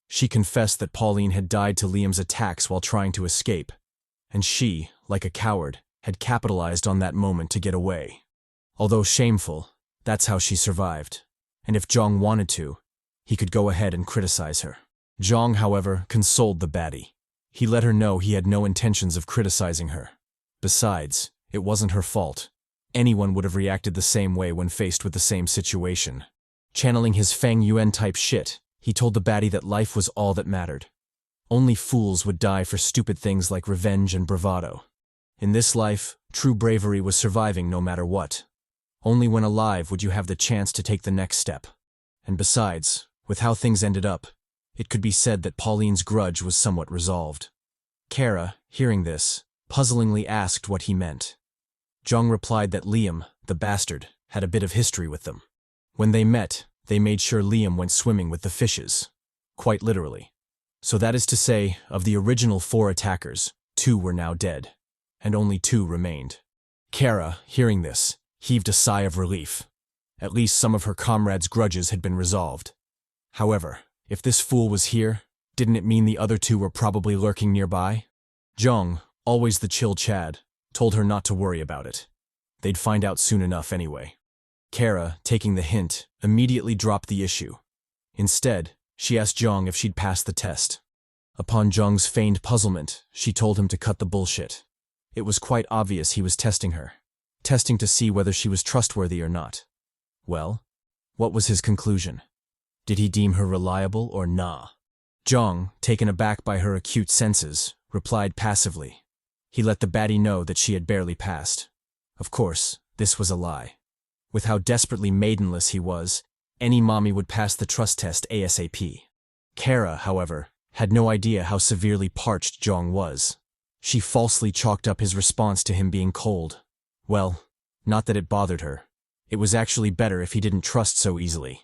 She confessed that Pauline had died to Liam's attacks while trying to escape, and she, like a coward, had capitalized on that moment to get away. Although shameful, that's how she survived, and if Jeong wanted to, he could go ahead and criticize her. Jeong, however, consoled the baddie. He let her know he had no intentions of criticizing her. Besides, it wasn't her fault. Anyone would have reacted the same way when faced with the same situation. Channeling his Fang Yuan type shit, he told the baddie that life was all that mattered. Only fools would die for stupid things like revenge and bravado. In this life, true bravery was surviving no matter what. Only when alive would you have the chance to take the next step. And besides, with how things ended up, it could be said that Pauline's grudge was somewhat resolved. Kara, hearing this, puzzlingly asked what he meant. Jeong replied that Liam, the bastard, had a bit of history with them. When they met, they made sure Liam went swimming with the fishes. Quite literally. So that is to say, of the original 4 attackers, 2 were now dead, and only 2 remained. Kara, hearing this, heaved a sigh of relief. At least some of her comrades' grudges had been resolved. However, if this fool was here, didn't it mean the other 2 were probably lurking nearby? Jeong, always the chill Chad, told her not to worry about it. They'd find out soon enough anyway. Kara, taking the hint, immediately dropped the issue. Instead, she asked Jeong if she'd passed the test. Upon Jeong's feigned puzzlement, she told him to cut the bullshit. It was quite obvious he was testing her. Testing to see whether she was trustworthy or not. Well, what was his conclusion? Did he deem her reliable or nah? Jeong, taken aback by her acute senses, replied passively. He let the baddie know that she had barely passed. Of course, this was a lie. With how desperately maidenless he was, any mommy would pass the trust test ASAP. Kara, however, had no idea how severely parched Jeong was. She falsely chalked up his response to him being cold. Well, not that it bothered her. It was actually better if he didn't trust so easily.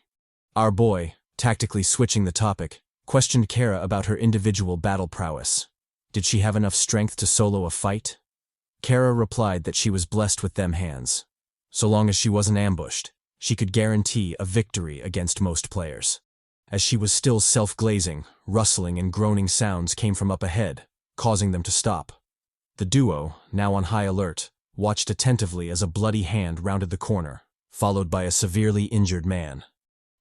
Our boy, tactically switching the topic, questioned Kara about her individual battle prowess. Did she have enough strength to solo a fight? Kara replied that she was blessed with them hands. So long as she wasn't ambushed, she could guarantee a victory against most players. As she was still self-glazing, rustling and groaning sounds came from up ahead, causing them to stop. The duo, now on high alert, watched attentively as a bloody hand rounded the corner, followed by a severely injured man.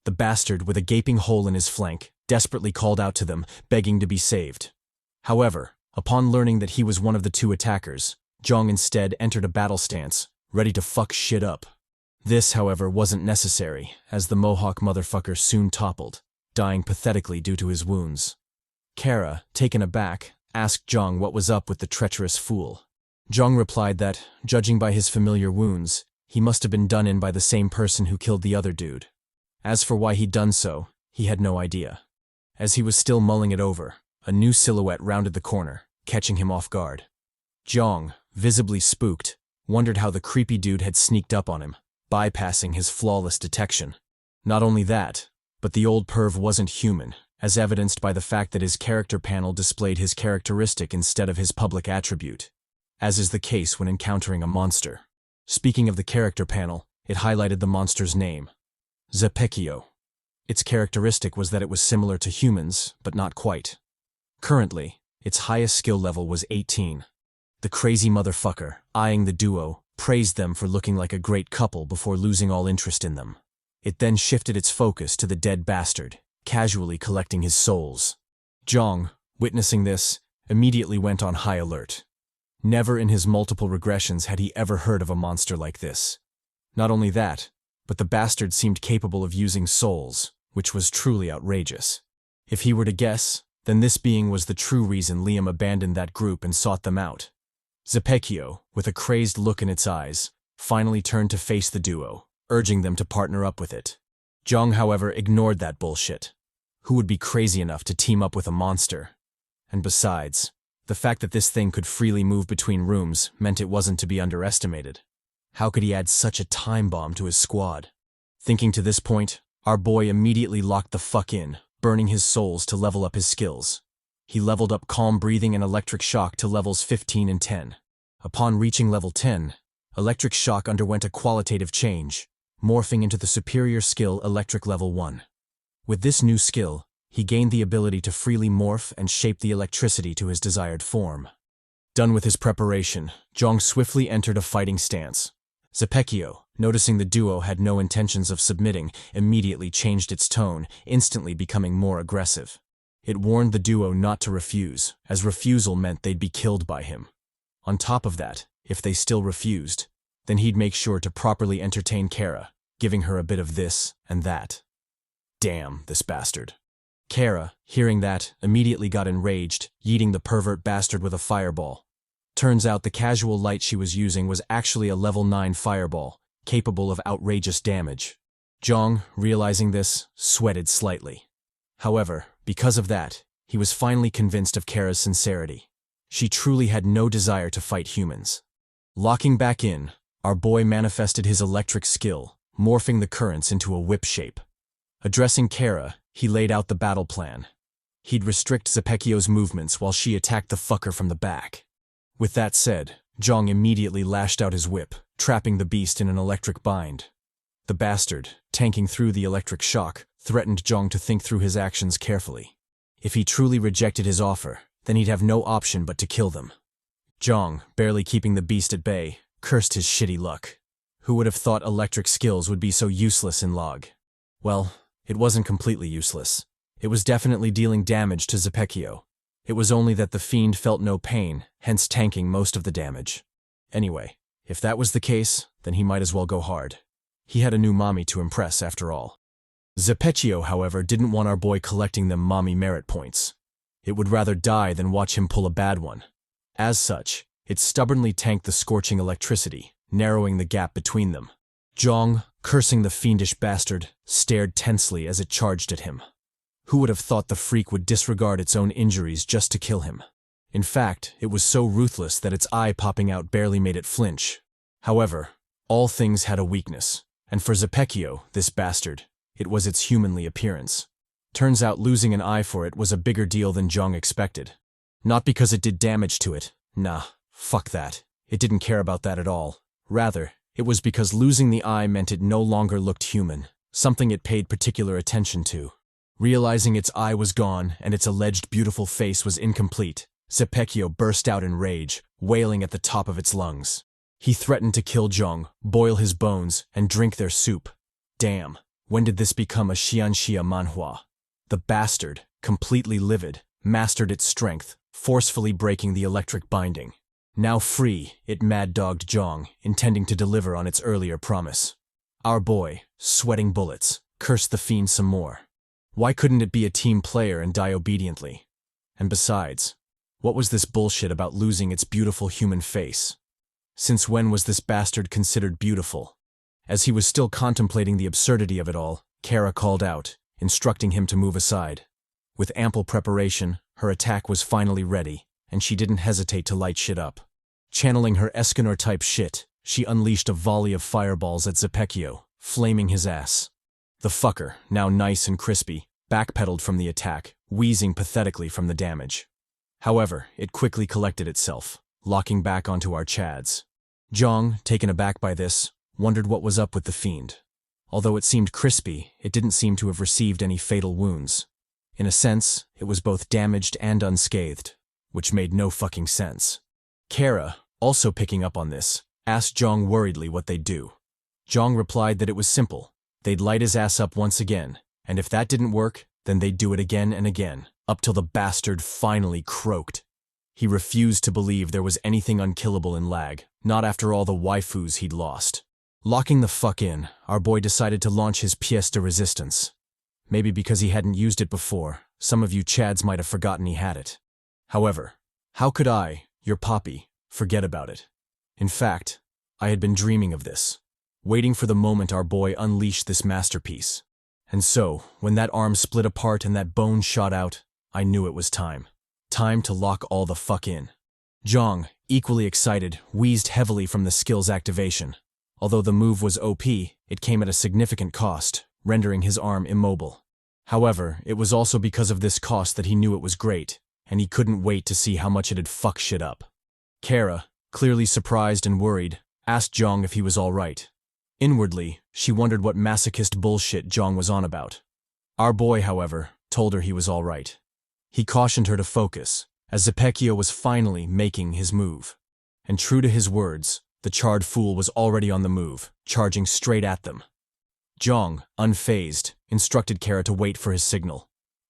The bastard, with a gaping hole in his flank, desperately called out to them, begging to be saved. However, upon learning that he was one of the two attackers, Jeong instead entered a battle stance, ready to fuck shit up. This, however, wasn't necessary, as the Mohawk motherfucker soon toppled, dying pathetically due to his wounds. Kara, taken aback, asked Jeong what was up with the treacherous fool. Jeong replied that, judging by his familiar wounds, he must have been done in by the same person who killed the other dude. As for why he'd done so, he had no idea. As he was still mulling it over, a new silhouette rounded the corner, catching him off guard. Jeong, visibly spooked, wondered how the creepy dude had sneaked up on him, bypassing his flawless detection. Not only that, but the old perv wasn't human, as evidenced by the fact that his character panel displayed his characteristic instead of his public attribute, as is the case when encountering a monster. Speaking of the character panel, it highlighted the monster's name, Zepeckio. Its characteristic was that it was similar to humans, but not quite. Currently, its highest skill level was 18. The crazy motherfucker, eyeing the duo, praised them for looking like a great couple before losing all interest in them. It then shifted its focus to the dead bastard, casually collecting his souls. Jeong, witnessing this, immediately went on high alert. Never in his multiple regressions had he ever heard of a monster like this. Not only that, but the bastard seemed capable of using souls, which was truly outrageous. If he were to guess, then this being was the true reason Liam abandoned that group and sought them out. Zepeckio, with a crazed look in its eyes, finally turned to face the duo, urging them to partner up with it. Jeong, however, ignored that bullshit. Who would be crazy enough to team up with a monster? And besides, the fact that this thing could freely move between rooms meant it wasn't to be underestimated. How could he add such a time bomb to his squad? Thinking to this point, our boy immediately locked the fuck in, burning his souls to level up his skills. He leveled up Calm Breathing and Electric Shock to levels 15 and 10. Upon reaching level 10, Electric Shock underwent a qualitative change, morphing into the superior skill Electric Level 1. With this new skill, he gained the ability to freely morph and shape the electricity to his desired form. Done with his preparation, Jeong swiftly entered a fighting stance. Zepeckio, noticing the duo had no intentions of submitting, immediately changed its tone, instantly becoming more aggressive. It warned the duo not to refuse, as refusal meant they'd be killed by him. On top of that, if they still refused, then he'd make sure to properly entertain Kara, giving her a bit of this and that. Damn, this bastard. Kara, hearing that, immediately got enraged, yeeting the pervert bastard with a fireball. Turns out the casual light she was using was actually a level 9 fireball, capable of outrageous damage. Jeong, realizing this, sweated slightly. However, because of that, he was finally convinced of Kara's sincerity. She truly had no desire to fight humans. Locking back in, our boy manifested his electric skill, morphing the currents into a whip shape. Addressing Kara, he laid out the battle plan. He'd restrict Zepeckio's movements while she attacked the fucker from the back. With that said, Jeong immediately lashed out his whip, trapping the beast in an electric bind. The bastard, tanking through the electric shock, threatened Jeong to think through his actions carefully. If he truly rejected his offer, then he'd have no option but to kill them. Jeong, barely keeping the beast at bay, cursed his shitty luck. Who would have thought electric skills would be so useless in L.A.G? Well, it wasn't completely useless. It was definitely dealing damage to Zepeckio. It was only that the fiend felt no pain, hence tanking most of the damage. Anyway, if that was the case, then he might as well go hard. He had a new mommy to impress after all. Zepeckio, however, didn't want our boy collecting them mommy merit points. It would rather die than watch him pull a bad one. As such, it stubbornly tanked the scorching electricity, narrowing the gap between them. Jeong, cursing the fiendish bastard, stared tensely as it charged at him. Who would have thought the freak would disregard its own injuries just to kill him? In fact, it was so ruthless that its eye popping out barely made it flinch. However, all things had a weakness, and for Zepeckio, this bastard, it was its humanly appearance. Turns out losing an eye for it was a bigger deal than Jeong expected. Not because it did damage to it. Nah, fuck that. It didn't care about that at all. Rather, it was because losing the eye meant it no longer looked human, something it paid particular attention to. Realizing its eye was gone and its alleged beautiful face was incomplete, Zepeckio burst out in rage, wailing at the top of its lungs. He threatened to kill Jeong, boil his bones, and drink their soup. Damn, when did this become a xianxia manhua? The bastard, completely livid, mastered its strength, forcefully breaking the electric binding. Now free, it mad-dogged Jeong, intending to deliver on its earlier promise. Our boy, sweating bullets, cursed the fiend some more. Why couldn't it be a team player and die obediently? And besides, what was this bullshit about losing its beautiful human face? Since when was this bastard considered beautiful? As he was still contemplating the absurdity of it all, Kara called out, instructing him to move aside. With ample preparation, her attack was finally ready, and she didn't hesitate to light shit up. Channeling her Escanor-type shit, she unleashed a volley of fireballs at Zepeckio, flaming his ass. The fucker, now nice and crispy, backpedaled from the attack, wheezing pathetically from the damage. However, it quickly collected itself, locking back onto our chads. Jeong, taken aback by this, wondered what was up with the fiend. Although it seemed crispy, it didn't seem to have received any fatal wounds. In a sense, it was both damaged and unscathed, which made no fucking sense. Kara, also picking up on this, asked Jeong worriedly what they'd do. Jeong replied that it was simple. They'd light his ass up once again, and if that didn't work, then they'd do it again and again, up till the bastard finally croaked. He refused to believe there was anything unkillable in L.A.G, not after all the waifus he'd lost. Locking the fuck in, our boy decided to launch his pièce de résistance. Maybe because he hadn't used it before, some of you chads might have forgotten he had it. However, how could I, your poppy, forget about it? In fact, I had been dreaming of this, waiting for the moment our boy unleashed this masterpiece. And so, when that arm split apart and that bone shot out, I knew it was time. Time to lock all the fuck in. Jeong, equally excited, wheezed heavily from the skill's activation. Although the move was OP, it came at a significant cost, rendering his arm immobile. However, it was also because of this cost that he knew it was great, and he couldn't wait to see how much it'd fuck shit up. Kara, clearly surprised and worried, asked Jeong if he was alright. Inwardly, she wondered what masochist bullshit Jeong was on about. Our boy, however, told her he was alright. He cautioned her to focus, as Zepeckio was finally making his move. And true to his words, the charred fool was already on the move, charging straight at them. Jeong, unfazed, instructed Kara to wait for his signal.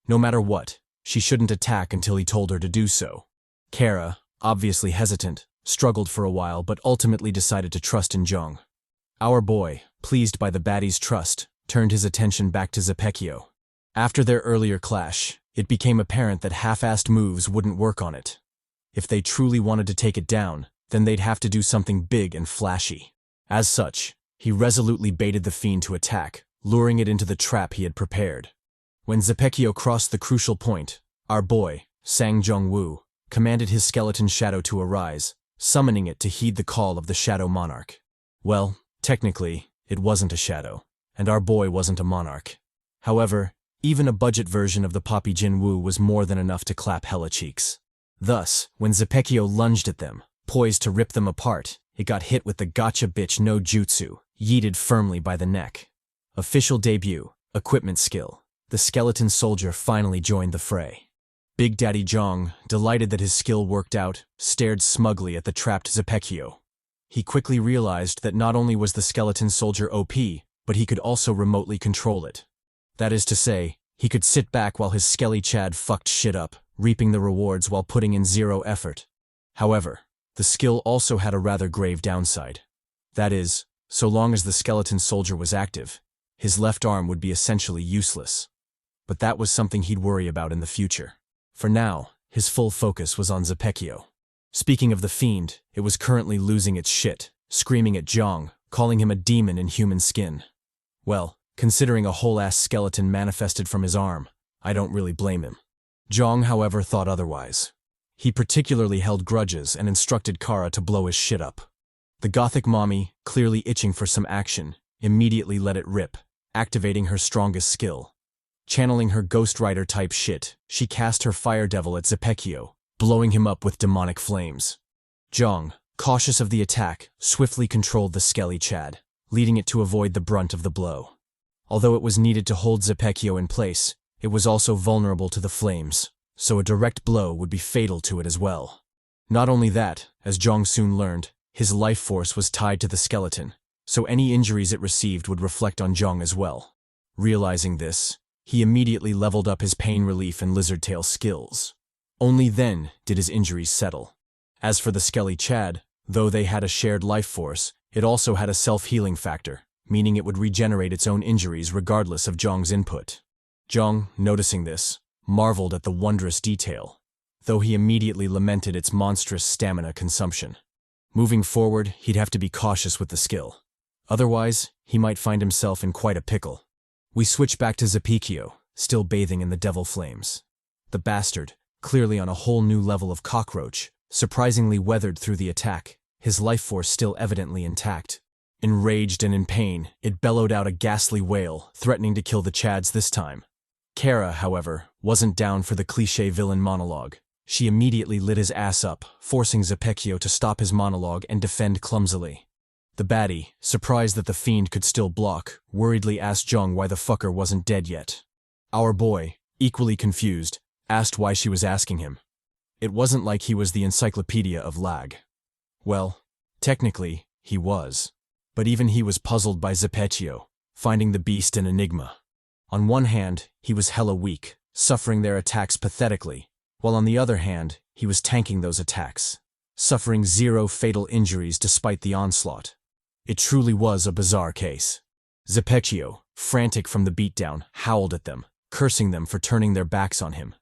No matter what, she shouldn't attack until he told her to do so. Kara, obviously hesitant, struggled for a while but ultimately decided to trust in Jeong. Our boy, pleased by the baddie's trust, turned his attention back to Zepeckio. After their earlier clash, it became apparent that half-assed moves wouldn't work on it. If they truly wanted to take it down, then they'd have to do something big and flashy. As such, he resolutely baited the fiend to attack, luring it into the trap he had prepared. When Zepeckio crossed the crucial point, our boy, Sang Jung-woo, commanded his skeleton shadow to arise, summoning it to heed the call of the Shadow Monarch. Well, technically, it wasn't a shadow, and our boy wasn't a monarch. However, even a budget version of the Poppy Jin-woo was more than enough to clap hella cheeks. Thus, when Zepeckio lunged at them, poised to rip them apart, it got hit with the gotcha bitch no jutsu, yeeted firmly by the neck. Official debut, equipment skill. The skeleton soldier finally joined the fray. Big Daddy Jeong, delighted that his skill worked out, stared smugly at the trapped Zepeckio. He quickly realized that not only was the skeleton soldier OP, but he could also remotely control it. That is to say, he could sit back while his skelly chad fucked shit up, reaping the rewards while putting in zero effort. However, the skill also had a rather grave downside. That is, so long as the skeleton soldier was active, his left arm would be essentially useless. But that was something he'd worry about in the future. For now, his full focus was on Zepeckio. Speaking of the fiend, it was currently losing its shit, screaming at Jeong, calling him a demon in human skin. Well, considering a whole-ass skeleton manifested from his arm, I don't really blame him. Jeong, however, thought otherwise. He particularly held grudges and instructed Kara to blow his shit up. The gothic mommy, clearly itching for some action, immediately let it rip, activating her strongest skill. Channeling her Ghost Rider-type shit, she cast her Fire Devil at Zepeckio, blowing him up with demonic flames. Jeong, cautious of the attack, swiftly controlled the skelly Chad, leading it to avoid the brunt of the blow. Although it was needed to hold Zepeckio in place, it was also vulnerable to the flames, so a direct blow would be fatal to it as well. Not only that, as Jeong soon learned, his life force was tied to the skeleton, so any injuries it received would reflect on Jeong as well. Realizing this, he immediately leveled up his pain relief and lizard tail skills. Only then did his injuries settle. As for the skelly Chad, though they had a shared life force, it also had a self-healing factor, meaning it would regenerate its own injuries regardless of Jeong's input. Jeong, noticing this, marveled at the wondrous detail, though he immediately lamented its monstrous stamina consumption. Moving forward, he'd have to be cautious with the skill. Otherwise, he might find himself in quite a pickle. We switch back to Zepeckio, still bathing in the devil flames. The bastard, clearly on a whole new level of cockroach, surprisingly weathered through the attack, his life force still evidently intact. Enraged and in pain, it bellowed out a ghastly wail, threatening to kill the Chads this time. Kara, however, wasn't down for the cliché villain monologue. She immediately lit his ass up, forcing Zepeckio to stop his monologue and defend clumsily. The baddie, surprised that the fiend could still block, worriedly asked Jeong why the fucker wasn't dead yet. Our boy, equally confused, asked why she was asking him. It wasn't like he was the encyclopedia of L.A.G. Well, technically, he was. But even he was puzzled by Zepeckio, finding the beast an enigma. On one hand, he was hella weak, suffering their attacks pathetically, while on the other hand, he was tanking those attacks, suffering 0 fatal injuries despite the onslaught. It truly was a bizarre case. Zepeckio, frantic from the beatdown, howled at them, cursing them for turning their backs on him.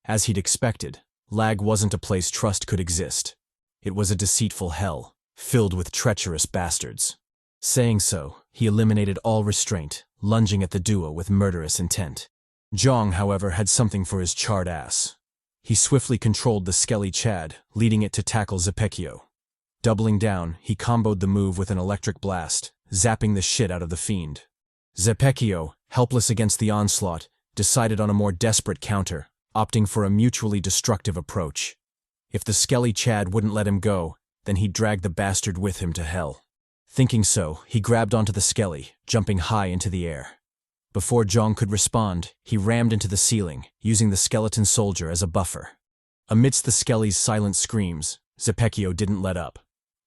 As he'd expected, L.A.G wasn't a place trust could exist. It was a deceitful hell, filled with treacherous bastards. Saying so, he eliminated all restraint, lunging at the duo with murderous intent. Jeong, however, had something for his charred ass. He swiftly controlled the skelly Chad, leading it to tackle Zepeckio. Doubling down, he comboed the move with an electric blast, zapping the shit out of the fiend. Zepeckio, helpless against the onslaught, decided on a more desperate counter, opting for a mutually destructive approach. If the skelly Chad wouldn't let him go, then he'd drag the bastard with him to hell. Thinking so, he grabbed onto the skelly, jumping high into the air. Before Jeong could respond, he rammed into the ceiling, using the skeleton soldier as a buffer. Amidst the skelly's silent screams, Zepeckio didn't let up.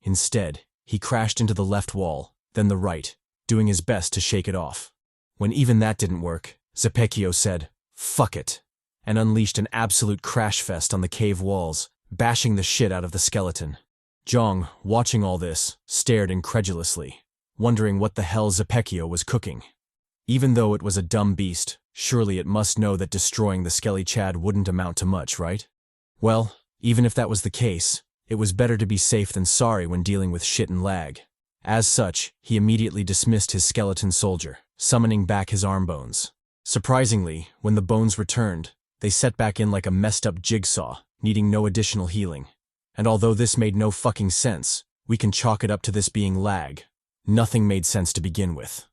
Instead, he crashed into the left wall, then the right, doing his best to shake it off. When even that didn't work, Zepeckio said, "Fuck it," and unleashed an absolute crash fest on the cave walls, bashing the shit out of the skeleton. Jeong, watching all this, stared incredulously, wondering what the hell Zepeckio was cooking. Even though it was a dumb beast, surely it must know that destroying the skelly Chad wouldn't amount to much, right? Well, even if that was the case, it was better to be safe than sorry when dealing with shit and L.A.G. As such, he immediately dismissed his skeleton soldier, summoning back his arm bones. Surprisingly, when the bones returned, they set back in like a messed up jigsaw, needing no additional healing. And although this made no fucking sense, we can chalk it up to this being L.A.G. Nothing made sense to begin with.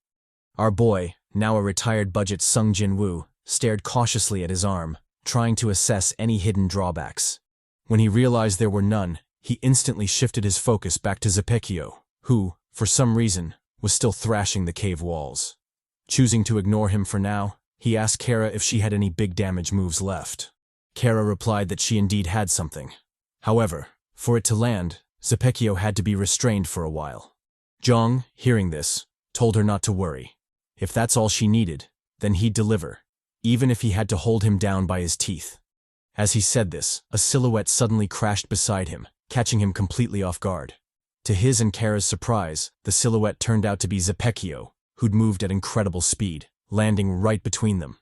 Our boy, now a retired budget Sung Jin-woo, stared cautiously at his arm, trying to assess any hidden drawbacks. When he realized there were none, he instantly shifted his focus back to Zepeckio, who, for some reason, was still thrashing the cave walls. Choosing to ignore him for now, he asked Kara if she had any big damage moves left. Kara replied that she indeed had something. However, for it to land, Zepeckio had to be restrained for a while. Jeong, hearing this, told her not to worry. If that's all she needed, then he'd deliver, even if he had to hold him down by his teeth. As he said this, a silhouette suddenly crashed beside him, catching him completely off guard. To his and Kara's surprise, the silhouette turned out to be Zepeckio, who'd moved at incredible speed, landing right between them.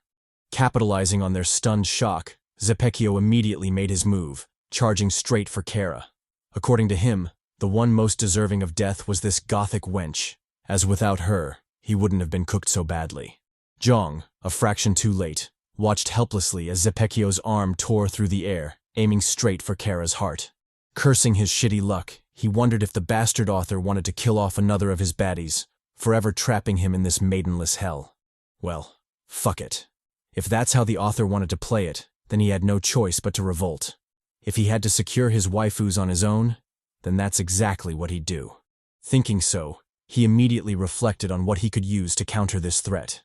Capitalizing on their stunned shock, Zepeckio immediately made his move, charging straight for Kara. According to him, the one most deserving of death was this gothic wench, as without her, he wouldn't have been cooked so badly. Jeong, a fraction too late, watched helplessly as Zepeckio's arm tore through the air, aiming straight for Kara's heart. Cursing his shitty luck, he wondered if the bastard author wanted to kill off another of his baddies, forever trapping him in this maidenless hell. Well, fuck it. If that's how the author wanted to play it, then he had no choice but to revolt. If he had to secure his waifus on his own, then that's exactly what he'd do. Thinking so, he immediately reflected on what he could use to counter this threat.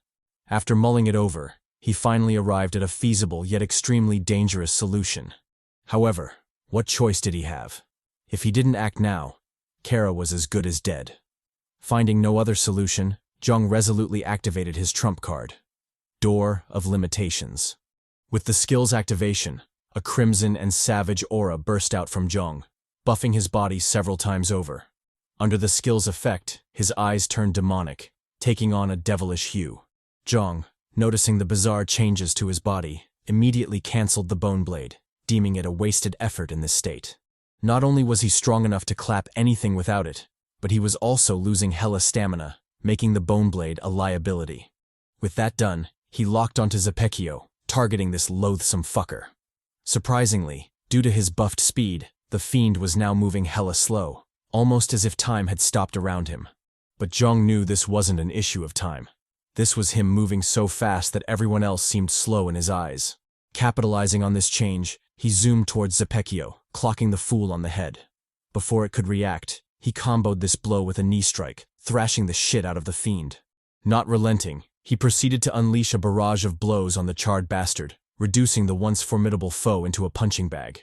After mulling it over, he finally arrived at a feasible yet extremely dangerous solution. However, what choice did he have? If he didn't act now, Kara was as good as dead. Finding no other solution, Jeong resolutely activated his trump card, Door of Limitations. With the skill's activation, a crimson and savage aura burst out from Jeong, buffing his body several times over. Under the skill's effect, his eyes turned demonic, taking on a devilish hue. Jeong, noticing the bizarre changes to his body, immediately cancelled the bone blade, deeming it a wasted effort in this state. Not only was he strong enough to clap anything without it, but he was also losing hella stamina, making the bone blade a liability. With that done, he locked onto Zepeckio, targeting this loathsome fucker. Surprisingly, due to his buffed speed, the fiend was now moving hella slow, almost as if time had stopped around him. But Jeong knew this wasn't an issue of time. This was him moving so fast that everyone else seemed slow in his eyes. Capitalizing on this change, he zoomed towards Zepeckio, clocking the fool on the head. Before it could react, he comboed this blow with a knee strike, thrashing the shit out of the fiend. Not relenting, he proceeded to unleash a barrage of blows on the charred bastard, reducing the once formidable foe into a punching bag.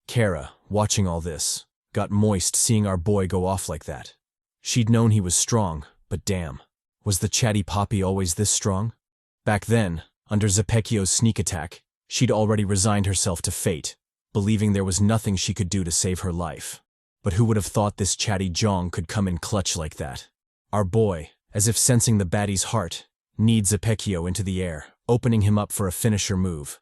Kara, watching all this, got moist seeing our boy go off like that. She'd known he was strong, but damn, was the chatty poppy always this strong? Back then, under Zepeckio's sneak attack, she'd already resigned herself to fate, believing there was nothing she could do to save her life. But who would have thought this chatty Jeong could come in clutch like that? Our boy, as if sensing the baddie's heart, kneed Zepeckio into the air, opening him up for a finisher move.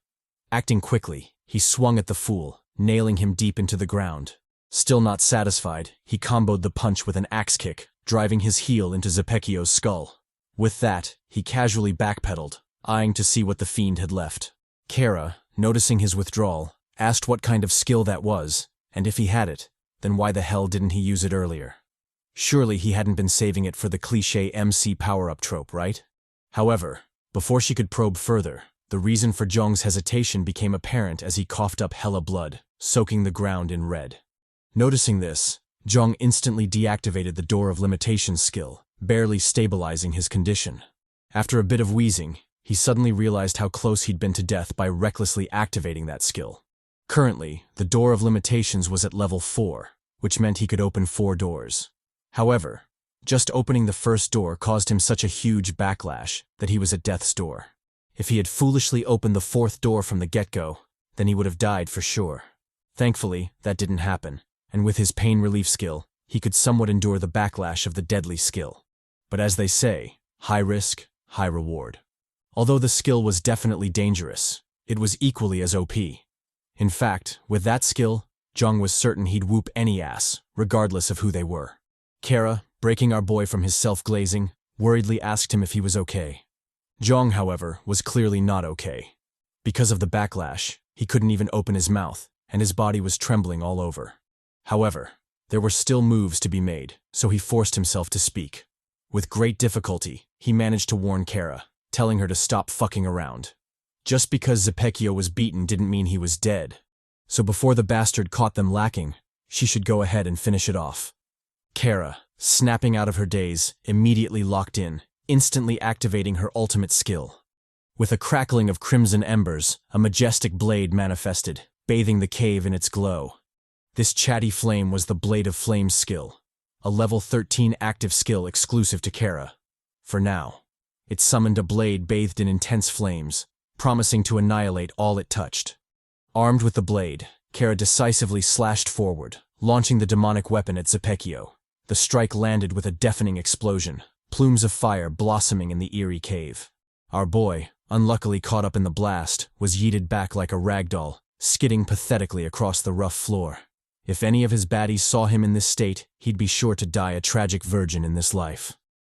Acting quickly, he swung at the fool, nailing him deep into the ground. Still not satisfied, he comboed the punch with an axe kick, driving his heel into Zepeckio's skull. With that, he casually backpedaled, eyeing to see what the fiend had left. Kara, noticing his withdrawal, asked what kind of skill that was, and if he had it, then why the hell didn't he use it earlier? Surely he hadn't been saving it for the cliché MC power-up trope, right? However, before she could probe further, the reason for Jeong's hesitation became apparent as he coughed up hella blood, soaking the ground in red. Noticing this, Jeong instantly deactivated the Door of Limitations skill, barely stabilizing his condition. After a bit of wheezing, he suddenly realized how close he'd been to death by recklessly activating that skill. Currently, the Door of Limitations was at level 4, which meant he could open 4 doors. However, just opening the first door caused him such a huge backlash that he was at death's door. If he had foolishly opened the 4th door from the get-go, then he would have died for sure. Thankfully, that didn't happen, and with his pain relief skill, he could somewhat endure the backlash of the deadly skill. But as they say, high risk, high reward. Although the skill was definitely dangerous, it was equally as OP. In fact, with that skill, Jeong was certain he'd whoop any ass, regardless of who they were. Kara, breaking our boy from his self-glazing, worriedly asked him if he was okay. Jeong, however, was clearly not okay. Because of the backlash, he couldn't even open his mouth, and his body was trembling all over. However, there were still moves to be made, so he forced himself to speak. With great difficulty, he managed to warn Kara, telling her to stop fucking around. Just because Zepeckio was beaten didn't mean he was dead, so before the bastard caught them lacking, she should go ahead and finish it off. Kara, snapping out of her daze, immediately locked in, instantly activating her ultimate skill. With a crackling of crimson embers, a majestic blade manifested, bathing the cave in its glow. This chatty flame was the Blade of Flames skill, a level 13 active skill exclusive to Kara. For now, it summoned a blade bathed in intense flames, promising to annihilate all it touched. Armed with the blade, Kara decisively slashed forward, launching the demonic weapon at Zepeckio. The strike landed with a deafening explosion, plumes of fire blossoming in the eerie cave. Our boy, unluckily caught up in the blast, was yeeted back like a ragdoll, skidding pathetically across the rough floor. If any of his baddies saw him in this state, he'd be sure to die a tragic virgin in this life.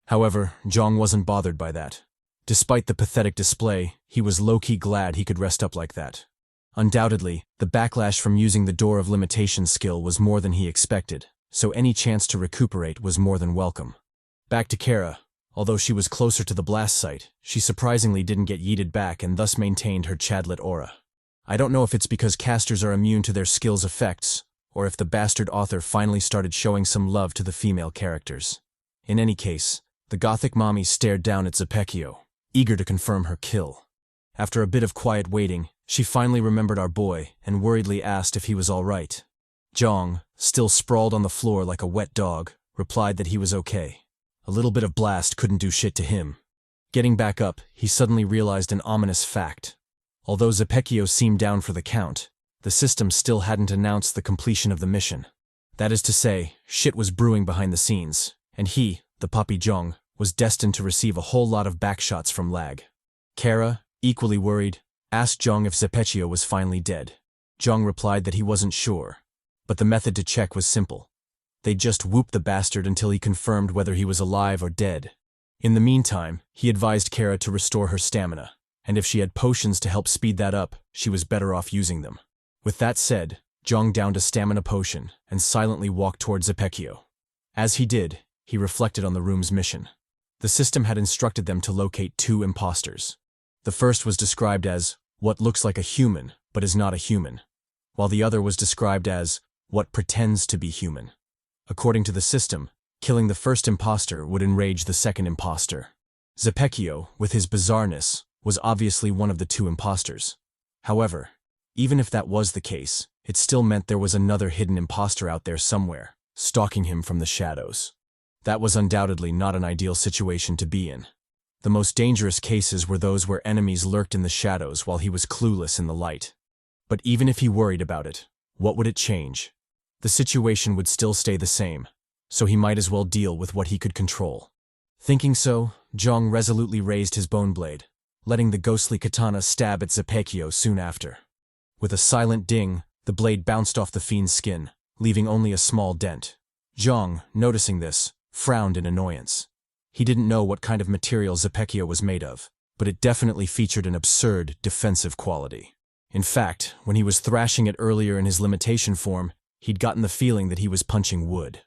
However, Jeong wasn't bothered by that. Despite the pathetic display, he was low-key glad he could rest up like that. Undoubtedly, the backlash from using the Door of Limitation skill was more than he expected, so any chance to recuperate was more than welcome. Back to Kara. Although she was closer to the blast site, she surprisingly didn't get yeeted back and thus maintained her chadlet aura. I don't know if it's because casters are immune to their skills' effects, or if the bastard author finally started showing some love to the female characters. In any case, the gothic mommy stared down at Zepeckio, eager to confirm her kill. After a bit of quiet waiting, she finally remembered our boy and worriedly asked if he was all right. Jeong, still sprawled on the floor like a wet dog, replied that he was okay. A little bit of blast couldn't do shit to him. Getting back up, he suddenly realized an ominous fact. Although Zepeckio seemed down for the count, the system still hadn't announced the completion of the mission. That is to say, shit was brewing behind the scenes, and he, the puppy Jeong, was destined to receive a whole lot of backshots from L.A.G. Kara, equally worried, asked Jeong if Zepeckio was finally dead. Jeong replied that he wasn't sure, but the method to check was simple. They'd just whoop the bastard until he confirmed whether he was alive or dead. In the meantime, he advised Kara to restore her stamina, and if she had potions to help speed that up, she was better off using them. With that said, Jeong downed a stamina potion and silently walked toward Zepeckio. As he did, he reflected on the room's mission. The system had instructed them to locate 2 imposters. The first was described as what looks like a human but is not a human, while the other was described as what pretends to be human. According to the system, killing the first imposter would enrage the second imposter. Zepeckio, with his bizarreness, was obviously one of the 2 imposters. However, even if that was the case, it still meant there was another hidden imposter out there somewhere, stalking him from the shadows. That was undoubtedly not an ideal situation to be in. The most dangerous cases were those where enemies lurked in the shadows while he was clueless in the light. But even if he worried about it, what would it change? The situation would still stay the same, so he might as well deal with what he could control. Thinking so, Jeong resolutely raised his bone blade, letting the ghostly katana stab at Zepeckio soon after. With a silent ding, the blade bounced off the fiend's skin, leaving only a small dent. Jeong, noticing this, frowned in annoyance. He didn't know what kind of material Zepeckio was made of, but it definitely featured an absurd, defensive quality. In fact, when he was thrashing it earlier in his limitation form, he'd gotten the feeling that he was punching wood.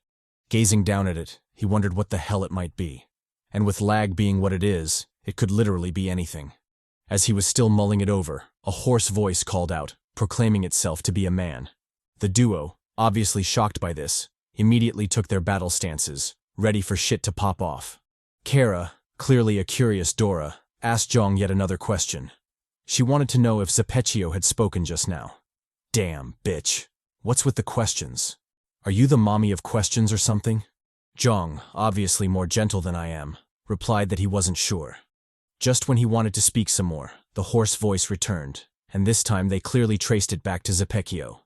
Gazing down at it, he wondered what the hell it might be. And with L.A.G being what it is, it could literally be anything. As he was still mulling it over, a hoarse voice called out, proclaiming itself to be a man. The duo, obviously shocked by this, immediately took their battle stances, ready for shit to pop off. Kara, clearly a curious Dora, asked Jeong yet another question. She wanted to know if Zepeckio had spoken just now. Damn, bitch. What's with the questions? Are you the mommy of questions or something? Jeong, obviously more gentle than I am, replied that he wasn't sure. Just when he wanted to speak some more, the hoarse voice returned, and this time they clearly traced it back to Zepeckio.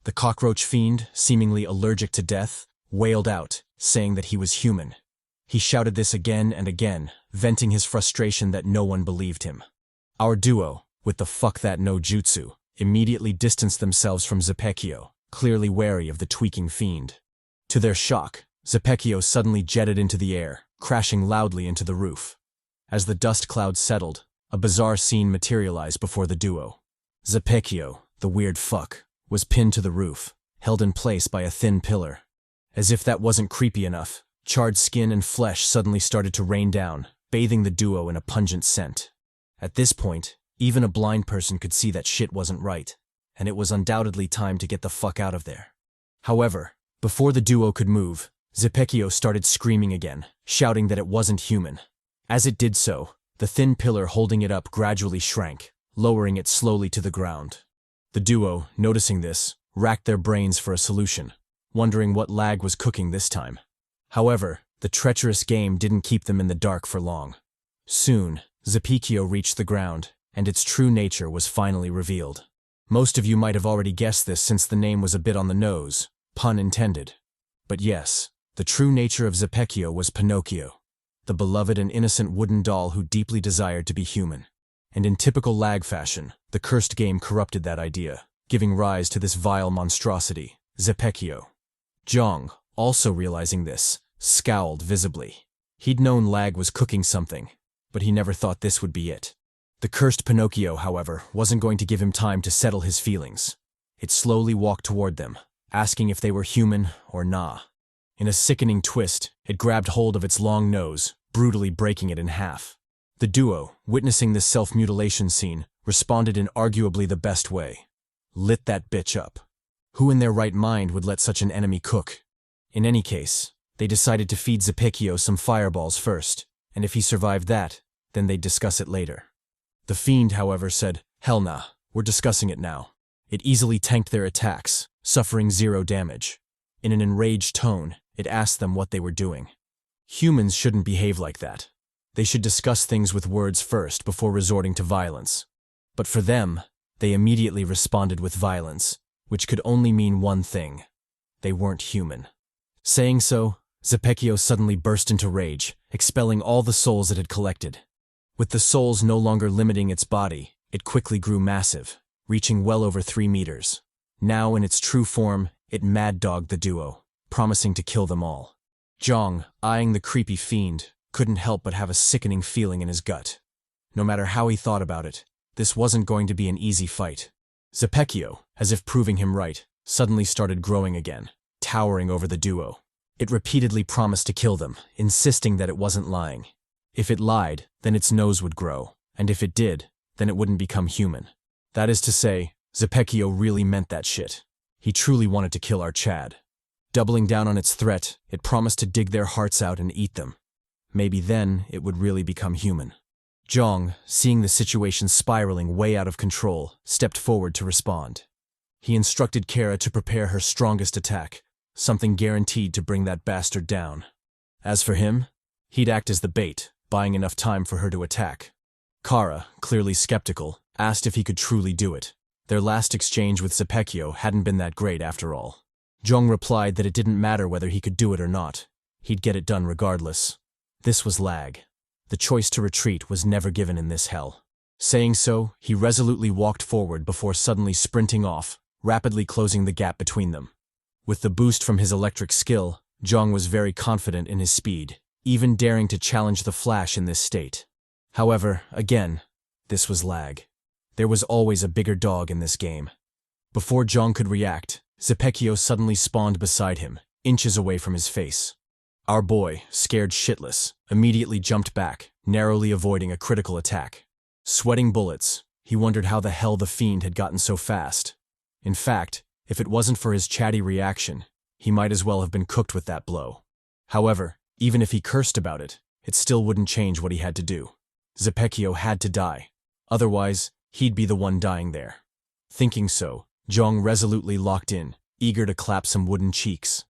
The cockroach fiend, seemingly allergic to death, wailed out, saying that he was human. He shouted this again and again, venting his frustration that no one believed him. Our duo, with the fuck that no jutsu, immediately distanced themselves from Zepeckio, clearly wary of the tweaking fiend. To their shock, Zepeckio suddenly jetted into the air, crashing loudly into the roof. As the dust cloud settled, a bizarre scene materialized before the duo. Zepeckio, the weird fuck, was pinned to the roof, held in place by a thin pillar. As if that wasn't creepy enough, charred skin and flesh suddenly started to rain down, bathing the duo in a pungent scent. At this point, even a blind person could see that shit wasn't right, and it was undoubtedly time to get the fuck out of there. However, before the duo could move, Zepeckio started screaming again, shouting that it wasn't human. As it did so, the thin pillar holding it up gradually shrank, lowering it slowly to the ground. The duo, noticing this, racked their brains for a solution, wondering what L.A.G was cooking this time. However, the treacherous game didn't keep them in the dark for long. Soon, Zepeckio reached the ground, and its true nature was finally revealed. Most of you might have already guessed this since the name was a bit on the nose, pun intended. But yes, the true nature of Zepeckio was Pinocchio, the beloved and innocent wooden doll who deeply desired to be human. And in typical L.A.G fashion, the cursed game corrupted that idea, giving rise to this vile monstrosity, Zepeckio. Jeong, also realizing this, scowled visibly. He'd known L.A.G was cooking something, but he never thought this would be it. The cursed Pinocchio, however, wasn't going to give him time to settle his feelings. It slowly walked toward them, asking if they were human or nah. In a sickening twist, it grabbed hold of its long nose, brutally breaking it in half. The duo, witnessing this self-mutilation scene, responded in arguably the best way. Lit that bitch up. Who in their right mind would let such an enemy cook? In any case, they decided to feed Zepeckio some fireballs first, and if he survived that, then they'd discuss it later. The fiend, however, said, "Hell nah, we're discussing it now." It easily tanked their attacks, suffering 0 damage. In an enraged tone, it asked them what they were doing. Humans shouldn't behave like that. They should discuss things with words first before resorting to violence. But for them, they immediately responded with violence, which could only mean one thing. They weren't human. Saying so, Zepeckio suddenly burst into rage, expelling all the souls it had collected. With the souls no longer limiting its body, it quickly grew massive, reaching well over 3 meters. Now in its true form, it mad-dogged the duo, promising to kill them all. Jeong, eyeing the creepy fiend, couldn't help but have a sickening feeling in his gut. No matter how he thought about it, this wasn't going to be an easy fight. Zepeckio, as if proving him right, suddenly started growing again, towering over the duo. It repeatedly promised to kill them, insisting that it wasn't lying. If it lied, then its nose would grow, and if it did, then it wouldn't become human. That is to say, Zepeckio really meant that shit. He truly wanted to kill our Chad. Doubling down on its threat, it promised to dig their hearts out and eat them. Maybe then it would really become human. Jeong, seeing the situation spiraling way out of control, stepped forward to respond. He instructed Kara to prepare her strongest attack, something guaranteed to bring that bastard down. As for him, he'd act as the bait, buying enough time for her to attack. Kara, clearly skeptical, asked if he could truly do it. Their last exchange with Zepeckio hadn't been that great after all. Jeong replied that it didn't matter whether he could do it or not. He'd get it done regardless. This was L.A.G. The choice to retreat was never given in this hell. Saying so, he resolutely walked forward before suddenly sprinting off, rapidly closing the gap between them. With the boost from his electric skill, Jeong was very confident in his speed, even daring to challenge the Flash in this state. However, again, this was L.A.G. There was always a bigger dog in this game. Before Jeong could react, Zepeckio suddenly spawned beside him, inches away from his face. Our boy, scared shitless, immediately jumped back, narrowly avoiding a critical attack. Sweating bullets, he wondered how the hell the fiend had gotten so fast. In fact, if it wasn't for his CHADY reaction, he might as well have been cooked with that blow. However, even if he cursed about it, it still wouldn't change what he had to do. Zepeckio had to die. Otherwise, he'd be the one dying there. Thinking so, Jeong resolutely locked in, eager to clap some wooden cheeks.